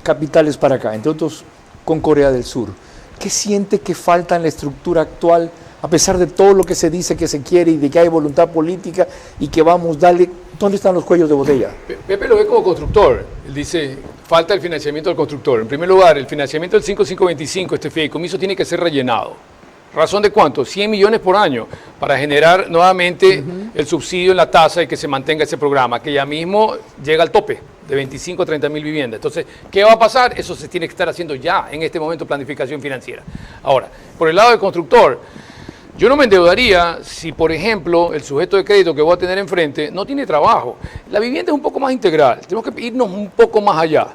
capitales para acá, entre otros con Corea del Sur. ¿Qué siente que falta en la estructura actual, a pesar de todo lo que se dice que se quiere y de que hay voluntad política y que vamos, dale, ¿dónde están los cuellos de botella? Pepe lo ve como constructor, él dice, falta el financiamiento del constructor. En primer lugar, el financiamiento del 5525, este fideicomiso tiene que ser rellenado. ¿Razón de cuánto? 100 millones por año para generar nuevamente el subsidio en la tasa y que se mantenga ese programa, que ya mismo llega al tope de 25 a 30 mil viviendas. Entonces, ¿qué va a pasar? Eso se tiene que estar haciendo ya en este momento, planificación financiera. Ahora, por el lado del constructor, yo no me endeudaría si, por ejemplo, el sujeto de crédito que voy a tener enfrente no tiene trabajo. La vivienda es un poco más integral, tenemos que irnos un poco más allá.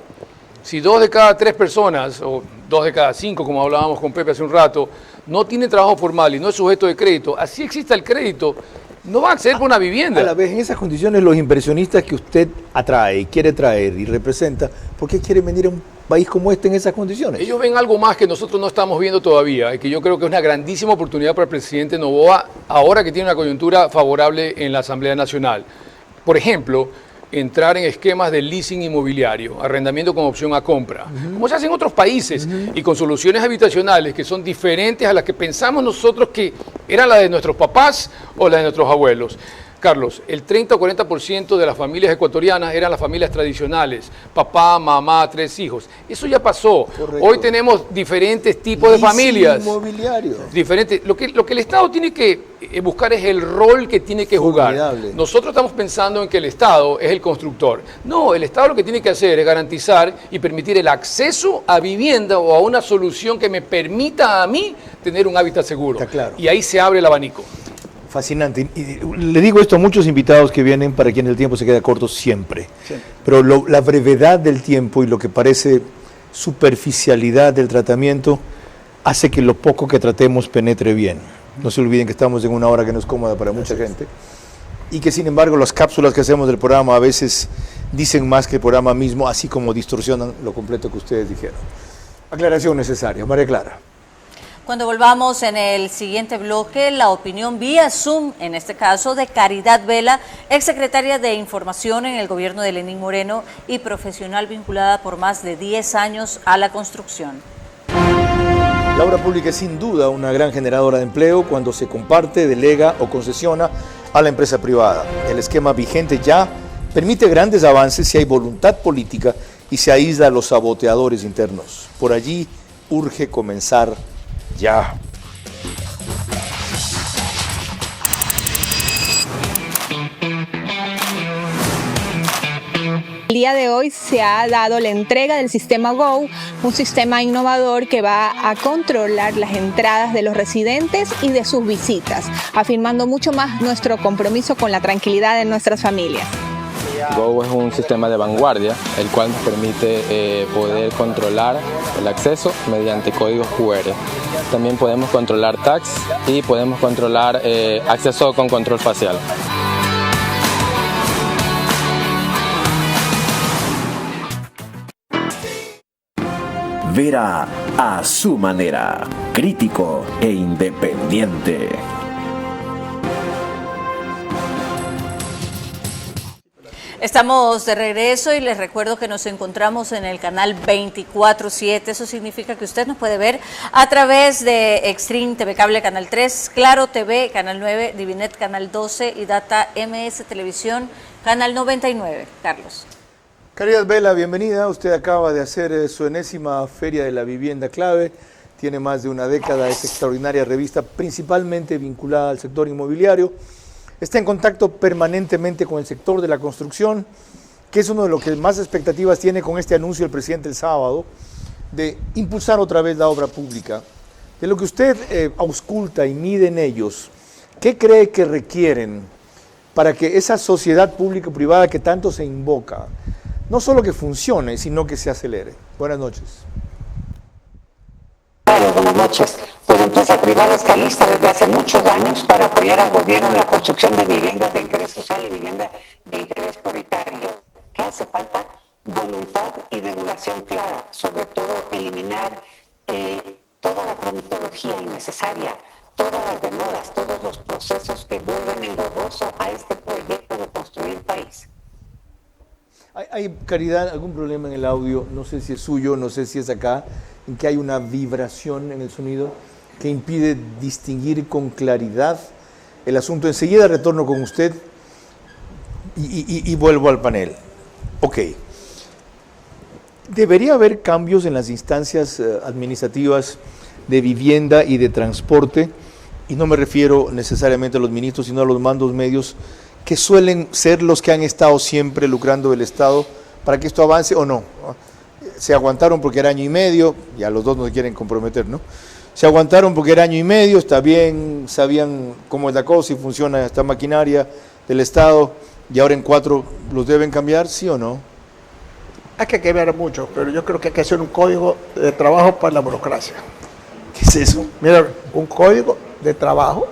Si 2 de cada 3 personas, o 2 de cada 5, como hablábamos con Pepe hace un rato, no tiene trabajo formal y no es sujeto de crédito, así exista el crédito, no va a acceder por una vivienda. A la vez, en esas condiciones, los inversionistas que usted atrae, quiere traer y representa, ¿por qué quieren venir a un país como este en esas condiciones? Ellos ven algo más que nosotros no estamos viendo todavía y que yo creo que es una grandísima oportunidad para el presidente Noboa, ahora que tiene una coyuntura favorable en la Asamblea Nacional. Por ejemplo, entrar en esquemas de leasing inmobiliario, arrendamiento con opción a compra, como se hace en otros países, y con soluciones habitacionales que son diferentes a las que pensamos nosotros que eran las de nuestros papás o las de nuestros abuelos. Carlos, el 30 o 40% de las familias ecuatorianas eran las familias tradicionales, papá, mamá, 3 hijos. Eso ya pasó. Correcto. Hoy tenemos diferentes tipos de familias. Inmobiliario. Diferentes. Lo que el Estado tiene que buscar es el rol que tiene que jugar. Formidable. Nosotros estamos pensando en que el Estado es el constructor. No, el Estado lo que tiene que hacer es garantizar y permitir el acceso a vivienda o a una solución que me permita a mí tener un hábitat seguro. Está claro. Y ahí se abre el abanico. Fascinante. Y le digo esto a muchos invitados que vienen para quienes el tiempo se queda corto siempre. Sí. Pero la brevedad del tiempo y lo que parece superficialidad del tratamiento hace que lo poco que tratemos penetre bien. No se olviden que estamos en una hora que no es cómoda para mucha gente y que sin embargo las cápsulas que hacemos del programa a veces dicen más que el programa mismo, así como distorsionan lo completo que ustedes dijeron. Aclaración necesaria. María Clara. Cuando volvamos en el siguiente bloque, la opinión vía Zoom, en este caso de Caridad Vela, exsecretaria de Información en el gobierno de Lenín Moreno y profesional vinculada por más de 10 años a la construcción. La obra pública es sin duda una gran generadora de empleo cuando se comparte, delega o concesiona a la empresa privada. El esquema vigente ya permite grandes avances si hay voluntad política y se aísla a los saboteadores internos. Por allí urge comenzar ya. El día de hoy se ha dado la entrega del sistema GO, un sistema innovador que va a controlar las entradas de los residentes y de sus visitas, afirmando mucho más nuestro compromiso con la tranquilidad de nuestras familias. GO es un sistema de vanguardia, el cual nos permite poder controlar el acceso mediante códigos QR. También podemos controlar tags y podemos controlar acceso con control facial. Vera a su manera, crítico e independiente. Estamos de regreso y les recuerdo que nos encontramos en el canal 24/7. Eso significa que usted nos puede ver a través de Extreme TV Cable Canal 3, Claro TV Canal 9, Divinet Canal 12 y Data MS Televisión Canal 99. Carlos. Caridad Vela, bienvenida. Usted acaba de hacer su enésima Feria de la Vivienda Clave. Tiene más de una década, es extraordinaria revista, principalmente vinculada al sector inmobiliario. Está en contacto permanentemente con el sector de la construcción, que es uno de los que más expectativas tiene con este anuncio del presidente el sábado, de impulsar otra vez la obra pública. De lo que usted ausculta y mide en ellos, ¿qué cree que requieren para que esa sociedad público-privada que tanto se invoca, no solo que funcione, sino que se acelere? Buenas noches. Buenas noches. Pues la empresa privada está lista desde hace muchos años para apoyar al gobierno en la construcción de viviendas de interés social y vivienda de interés prioritario. ¿Qué hace falta? Voluntad y regulación clara, sobre todo eliminar toda la tramitología innecesaria, todas las demoras, todos los procesos que vuelven engorroso a este proyecto de construir país. ¿Hay, Caridad, algún problema en el audio? No sé si es suyo, no sé si es acá, en que hay una vibración en el sonido que impide distinguir con claridad el asunto. Enseguida retorno con usted y vuelvo al panel. Ok. ¿Debería haber cambios en las instancias administrativas de vivienda y de transporte? Y no me refiero necesariamente a los ministros, sino a los mandos medios, que suelen ser los que han estado siempre lucrando el Estado para que esto avance o no. Se aguantaron porque era año y medio, ya los dos no se quieren comprometer, ¿no? Se aguantaron porque era año y medio, está bien, sabían cómo es la cosa y funciona esta maquinaria del Estado, y ahora en 4 los deben cambiar, ¿sí o no? Hay que cambiar mucho, pero yo creo que hay que hacer un código de trabajo para la burocracia. ¿Qué es eso? Mira, un código de trabajo,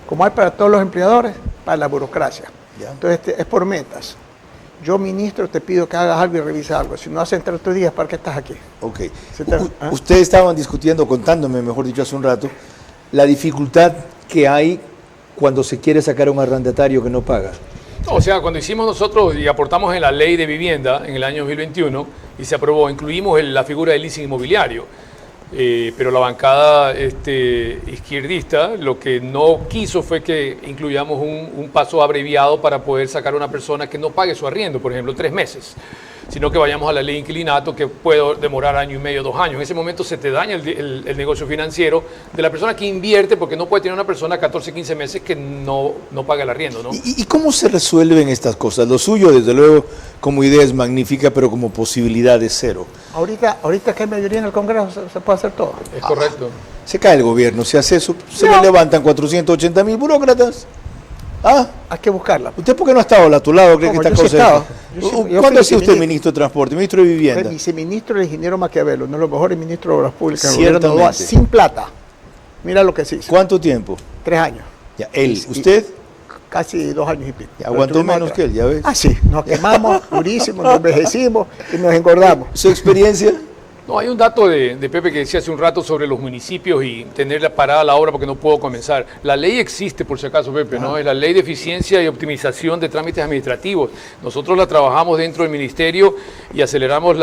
como hay para todos los empleadores, para la burocracia. ¿Ya? Entonces es por metas. Yo, ministro, te pido que hagas algo y revises algo. Si no haces 3 días, ¿para qué estás aquí? Ok. Ustedes estaban discutiendo, contándome, mejor dicho, hace un rato, la dificultad que hay cuando se quiere sacar a un arrendatario que no paga. O sea, cuando hicimos nosotros y aportamos en la ley de vivienda en el año 2021 y se aprobó, incluimos la figura del leasing inmobiliario. Pero la bancada izquierdista lo que no quiso fue que incluyamos un paso abreviado para poder sacar a una persona que no pague su arriendo, por ejemplo, 3 meses. sino que vayamos a la ley de inquilinato, que puede demorar año y medio, 2 años. En ese momento se te daña el negocio financiero de la persona que invierte, porque no puede tener una persona 14, 15 meses que no paga el arriendo, ¿no? ¿Y cómo se resuelven estas cosas? Lo suyo, desde luego, como idea es magnífica, pero como posibilidad es cero. Ahorita que hay mayoría en el Congreso se puede hacer todo. Es correcto. Se cae el gobierno, se hace eso, se le levantan 480.000 burócratas. Hay que buscarla. ¿Usted por qué no ha estado a tu lado? ¿Cree que esta cosa ¿Cuándo ha sido usted ministro de Transporte, ministro de Vivienda? Viceministro del ingeniero Maquiavelo, uno de los mejores ministros de Obras Públicas. Ciertamente. Sin plata. Mira lo que se hizo. ¿Cuánto tiempo? 3 años. Ya, ¿usted? Casi 2 años y pico. Aguantó menos que él, ya ves. Sí, nos quemamos durísimo, nos envejecimos y nos engordamos. ¿Su experiencia? No, hay un dato de Pepe que decía hace un rato sobre los municipios y tener parada la obra porque no puedo comenzar. La ley existe, por si acaso, Pepe, ¿no? Es la ley de eficiencia y optimización de trámites administrativos. Nosotros la trabajamos dentro del ministerio y aceleramos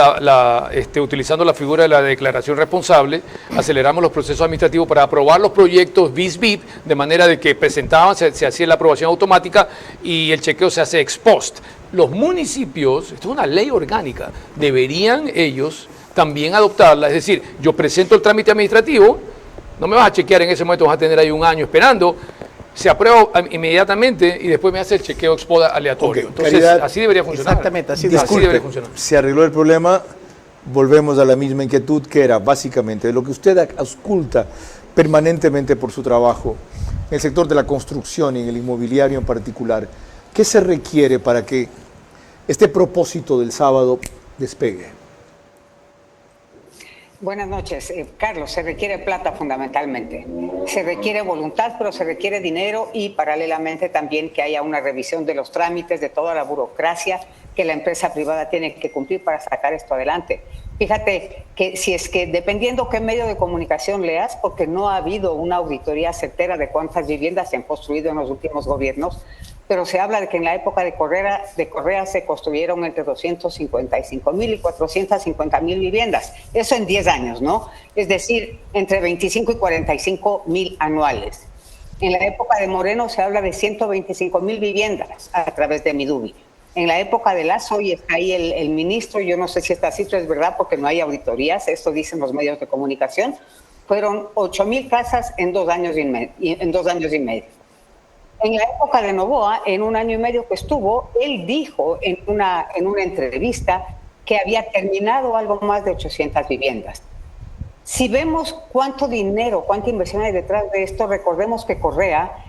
utilizando la figura de la declaración responsable, aceleramos los procesos administrativos para aprobar los proyectos BIS-BIP, de manera de que presentaban, se hacía la aprobación automática y el chequeo se hace ex post. Los municipios, esto es una ley orgánica, deberían ellos también adoptarla, es decir, yo presento el trámite administrativo, no me vas a chequear en ese momento, vas a tener ahí un año esperando, se aprueba inmediatamente y después me hace el chequeo ex post aleatorio. Okay, entonces, Caridad, así debería funcionar. Exactamente, así debería funcionar. Se arregló el problema, volvemos a la misma inquietud que era básicamente lo que usted ausculta permanentemente por su trabajo en el sector de la construcción y en el inmobiliario en particular. ¿Qué se requiere para que este propósito del sábado despegue? Buenas noches. Carlos, se requiere plata fundamentalmente. Se requiere voluntad, pero se requiere dinero y paralelamente también que haya una revisión de los trámites, de toda la burocracia que la empresa privada tiene que cumplir para sacar esto adelante. Fíjate que si es que dependiendo qué medio de comunicación leas, porque no ha habido una auditoría certera de cuántas viviendas se han construido en los últimos gobiernos, pero se habla de que en la época de Correa se construyeron entre 255.000 y 450.000 viviendas. Eso en 10 años, ¿no? Es decir, entre 25 y 45.000 anuales. En la época de Moreno se habla de 125.000 viviendas a través de Midubi. En la época de Lazo, y está ahí el ministro, yo no sé si esta cifra es verdad porque no hay auditorías, esto dicen los medios de comunicación, fueron 8.000 casas en 2 años y medio. En la época de Noboa, en 1 año y medio que estuvo, él dijo en una entrevista que había terminado algo más de 800 viviendas. Si vemos cuánto dinero, cuánta inversión hay detrás de esto, recordemos que Correa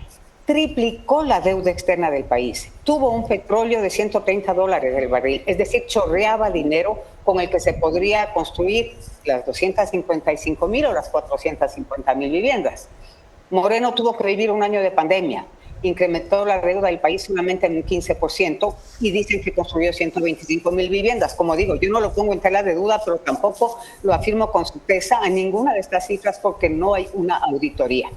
triplicó la deuda externa del país. Tuvo un petróleo de $130 el barril, es decir, chorreaba dinero con el que se podría construir las 255.000 o las 450.000 viviendas. Moreno tuvo que vivir 1 año de pandemia, incrementó la deuda del país solamente en un 15% y dicen que construyó 125.000 viviendas. Como digo, yo no lo pongo en tela de duda, pero tampoco lo afirmo con certeza a ninguna de estas cifras porque no hay una auditoría.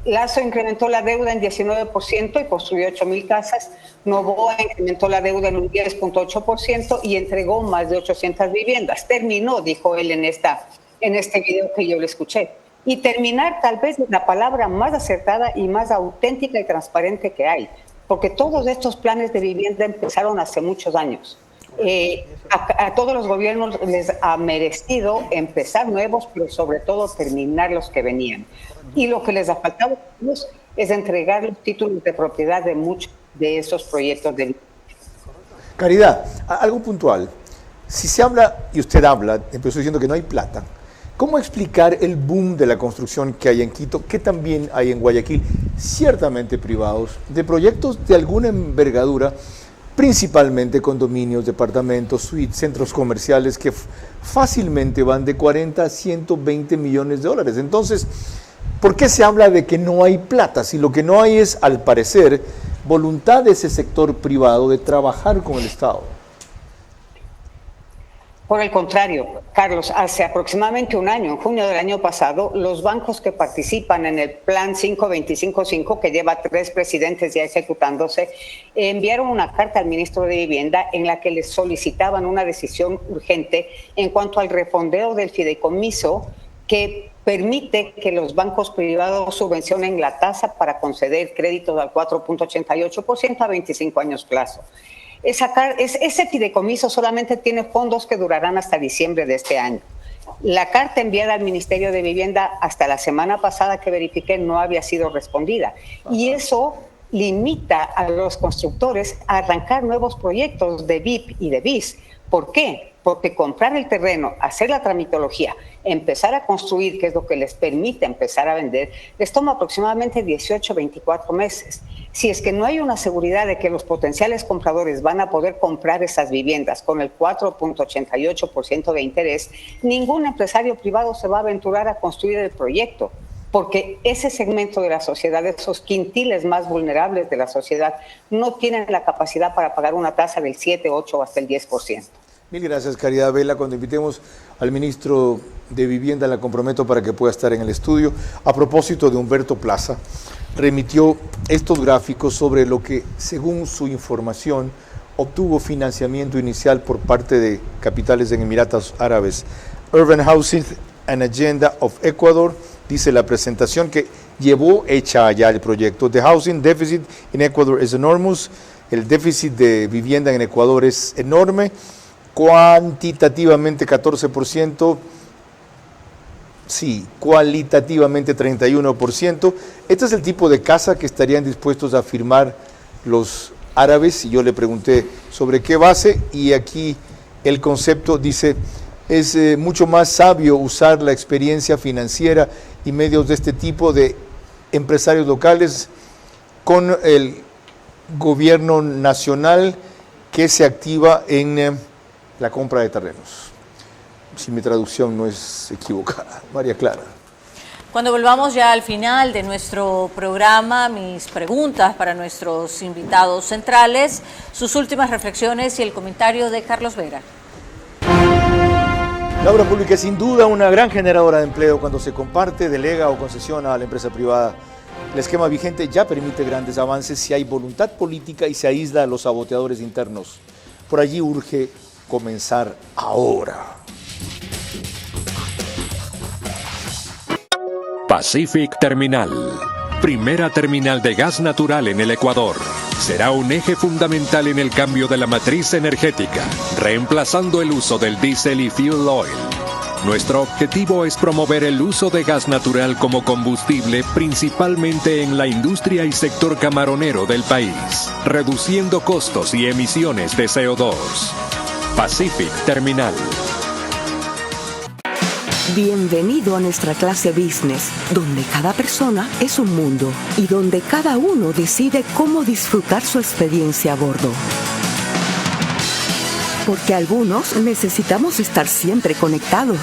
Lazo incrementó la deuda en 19% y construyó 8.000 casas. Noboa incrementó la deuda en un 10.8% y entregó más de 800 viviendas. Terminó, dijo él en este video que yo le escuché. Y terminar tal vez es la palabra más acertada y más auténtica y transparente que hay, porque todos estos planes de vivienda empezaron hace muchos años. A todos los gobiernos les ha merecido empezar nuevos, pero sobre todo terminar los que venían. Y lo que les ha faltado es entregar los títulos de propiedad de muchos de esos proyectos de vivienda. Caridad, algo puntual. Si se habla, y usted habla, empezó diciendo que no hay plata, ¿cómo explicar el boom de la construcción que hay en Quito, que también hay en Guayaquil, ciertamente privados, de proyectos de alguna envergadura, principalmente condominios, departamentos, suites, centros comerciales que fácilmente van de 40 a 120 millones de dólares? Entonces, ¿por qué se habla de que no hay plata? Si lo que no hay es, al parecer, voluntad de ese sector privado de trabajar con el Estado. Por el contrario, Carlos, hace aproximadamente 1 año, en junio del año pasado, los bancos que participan en el Plan 525.5, que lleva 3 presidentes ya ejecutándose, enviaron una carta al ministro de Vivienda en la que les solicitaban una decisión urgente en cuanto al refondeo del fideicomiso que permite que los bancos privados subvencionen la tasa para conceder créditos al 4.88% a 25 años plazo. Ese fideicomiso solamente tiene fondos que durarán hasta diciembre de este año. La carta enviada al Ministerio de Vivienda hasta la semana pasada que verifiqué no había sido respondida. Y eso limita a los constructores a arrancar nuevos proyectos de BIP y de BIS. ¿Por qué? Porque comprar el terreno, hacer la tramitología, empezar a construir, que es lo que les permite empezar a vender, les toma aproximadamente 18 a 24 meses. Si es que no hay una seguridad de que los potenciales compradores van a poder comprar esas viviendas con el 4.88% de interés, ningún empresario privado se va a aventurar a construir el proyecto, porque ese segmento de la sociedad, esos quintiles más vulnerables de la sociedad, no tienen la capacidad para pagar una tasa del 7, 8 o hasta el 10%. Mil gracias, Caridad Vela. Cuando invitemos al ministro de Vivienda, la comprometo para que pueda estar en el estudio. A propósito de Humberto Plaza, remitió estos gráficos sobre lo que, según su información, obtuvo financiamiento inicial por parte de capitales en Emiratos Árabes. Urban Housing and Agenda of Ecuador, dice la presentación que llevó hecha allá el proyecto. The housing deficit in Ecuador is enormous. El déficit de vivienda en Ecuador es enorme. Cuantitativamente 14%, sí, cualitativamente 31%. Este es el tipo de casa que estarían dispuestos a firmar los árabes, y yo le pregunté sobre qué base, y aquí el concepto dice, es mucho más sabio usar la experiencia financiera y medios de este tipo de empresarios locales con el gobierno nacional que se activa en la compra de terrenos. Si mi traducción no es equivocada. María Clara. Cuando volvamos ya al final de nuestro programa, mis preguntas para nuestros invitados centrales, sus últimas reflexiones y el comentario de Carlos Vera. La obra pública es sin duda una gran generadora de empleo cuando se comparte, delega o concesiona a la empresa privada. El esquema vigente ya permite grandes avances si hay voluntad política y se aísla a los saboteadores internos. Por allí urge comenzar ahora. Pacific Terminal, primera terminal de gas natural en el Ecuador, será un eje fundamental en el cambio de la matriz energética, reemplazando el uso del diésel y fuel oil. Nuestro objetivo es promover el uso de gas natural como combustible, principalmente en la industria y sector camaronero del país, reduciendo costos y emisiones de CO2. Pacific Terminal. Bienvenido a nuestra clase business, donde cada persona es un mundo y donde cada uno decide cómo disfrutar su experiencia a bordo. Porque algunos necesitamos estar siempre conectados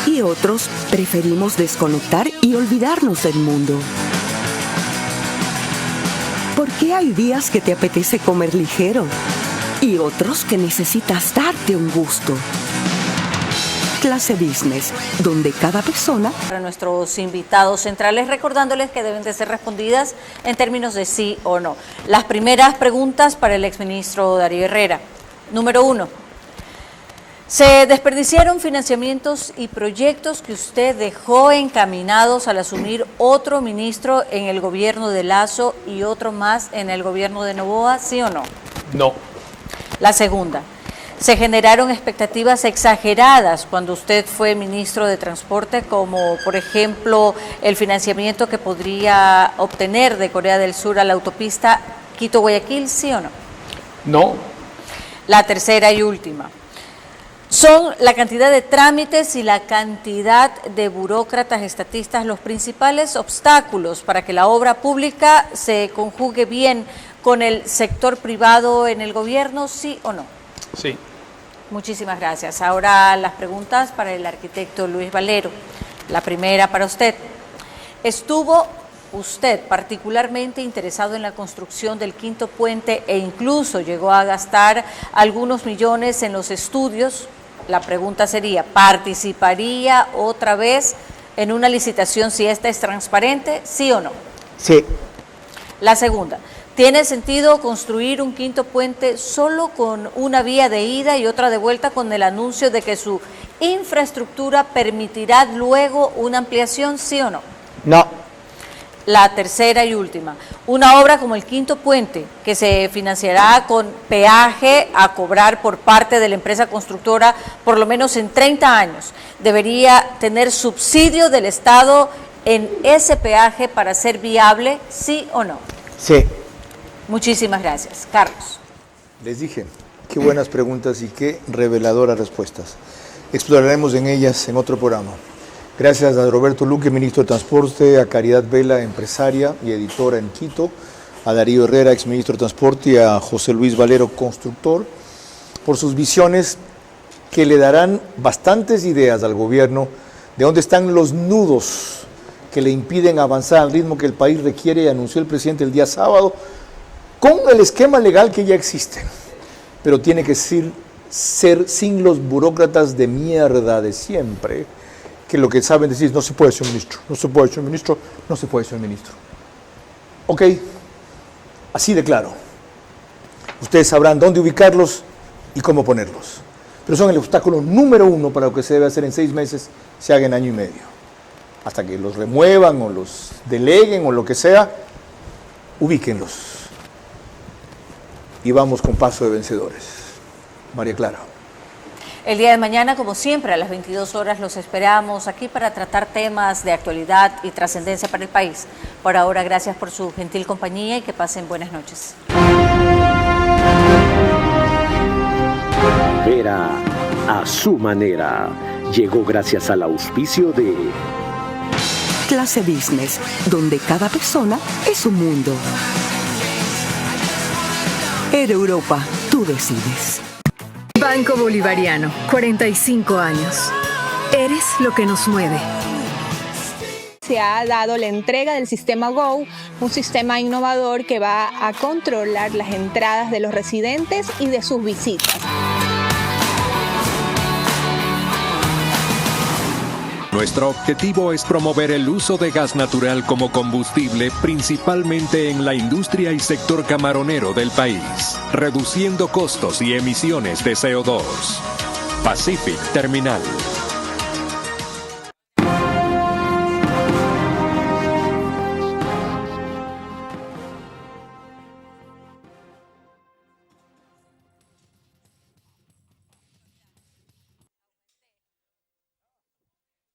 y otros preferimos desconectar y olvidarnos del mundo. Porque hay días que te apetece comer ligero y otros que necesitas darte un gusto. Clase Business, donde cada persona... Para nuestros invitados centrales, recordándoles que deben de ser respondidas en términos de sí o no. Las primeras preguntas para el exministro Darío Herrera. Número 1. ¿Se desperdiciaron financiamientos y proyectos que usted dejó encaminados al asumir otro ministro en el gobierno de Lasso y otro más en el gobierno de Noboa, sí o no? No. La segunda. ¿Se generaron expectativas exageradas cuando usted fue ministro de Transporte, como por ejemplo el financiamiento que podría obtener de Corea del Sur a la autopista Quito-Guayaquil, sí o no? No. La tercera y última. ¿Son la cantidad de trámites y la cantidad de burócratas estatistas los principales obstáculos para que la obra pública se conjugue bien con el sector privado en el gobierno, sí o no? Sí. Muchísimas gracias. Ahora las preguntas para el arquitecto Luis Valero. La primera para usted. ¿Estuvo usted particularmente interesado en la construcción del quinto puente e incluso llegó a gastar algunos millones en los estudios? La pregunta sería, ¿participaría otra vez en una licitación si esta es transparente, sí o no? Sí. La segunda. ¿Tiene sentido construir un quinto puente solo con una vía de ida y otra de vuelta con el anuncio de que su infraestructura permitirá luego una ampliación, sí o no? No. La tercera y última, una obra como el Quinto Puente, que se financiará con peaje a cobrar por parte de la empresa constructora por lo menos en 30 años, debería tener subsidio del Estado en ese peaje para ser viable, ¿sí o no? Sí. Muchísimas gracias. Carlos. Les dije, qué buenas preguntas y qué reveladoras respuestas. Exploraremos en ellas en otro programa. Gracias a Roberto Luque, ministro de Transporte, a Caridad Vela, empresaria y editora en Quito, a Darío Herrera, exministro de Transporte, y a José Luis Valero, constructor, por sus visiones que le darán bastantes ideas al gobierno de dónde están los nudos que le impiden avanzar al ritmo que el país requiere, y anunció el presidente el día sábado, con el esquema legal que ya existe. Pero tiene que ser sin los burócratas de mierda de siempre, que lo que saben decir es no se puede ser ministro, no se puede ser ministro, no se puede ser ministro. Ok, así de claro. Ustedes sabrán dónde ubicarlos y cómo ponerlos. Pero son el obstáculo número uno para lo que se debe hacer en 6 meses, se haga en año y medio. Hasta que los remuevan o los deleguen o lo que sea, ubíquenlos. Y vamos con paso de vencedores. María Clara. El día de mañana, como siempre, a las 22 horas los esperamos aquí para tratar temas de actualidad y trascendencia para el país. Por ahora, gracias por su gentil compañía y que pasen buenas noches. Vera a su manera llegó gracias al auspicio de Clase Business, donde cada persona es un mundo. Air Europa, tú decides. Banco Bolivariano, 45 años. Eres lo que nos mueve. Se ha dado la entrega del sistema Go, un sistema innovador que va a controlar las entradas de los residentes y de sus visitas. Nuestro objetivo es promover el uso de gas natural como combustible, principalmente en la industria y sector camaronero del país, reduciendo costos y emisiones de CO2. Pacific Terminal.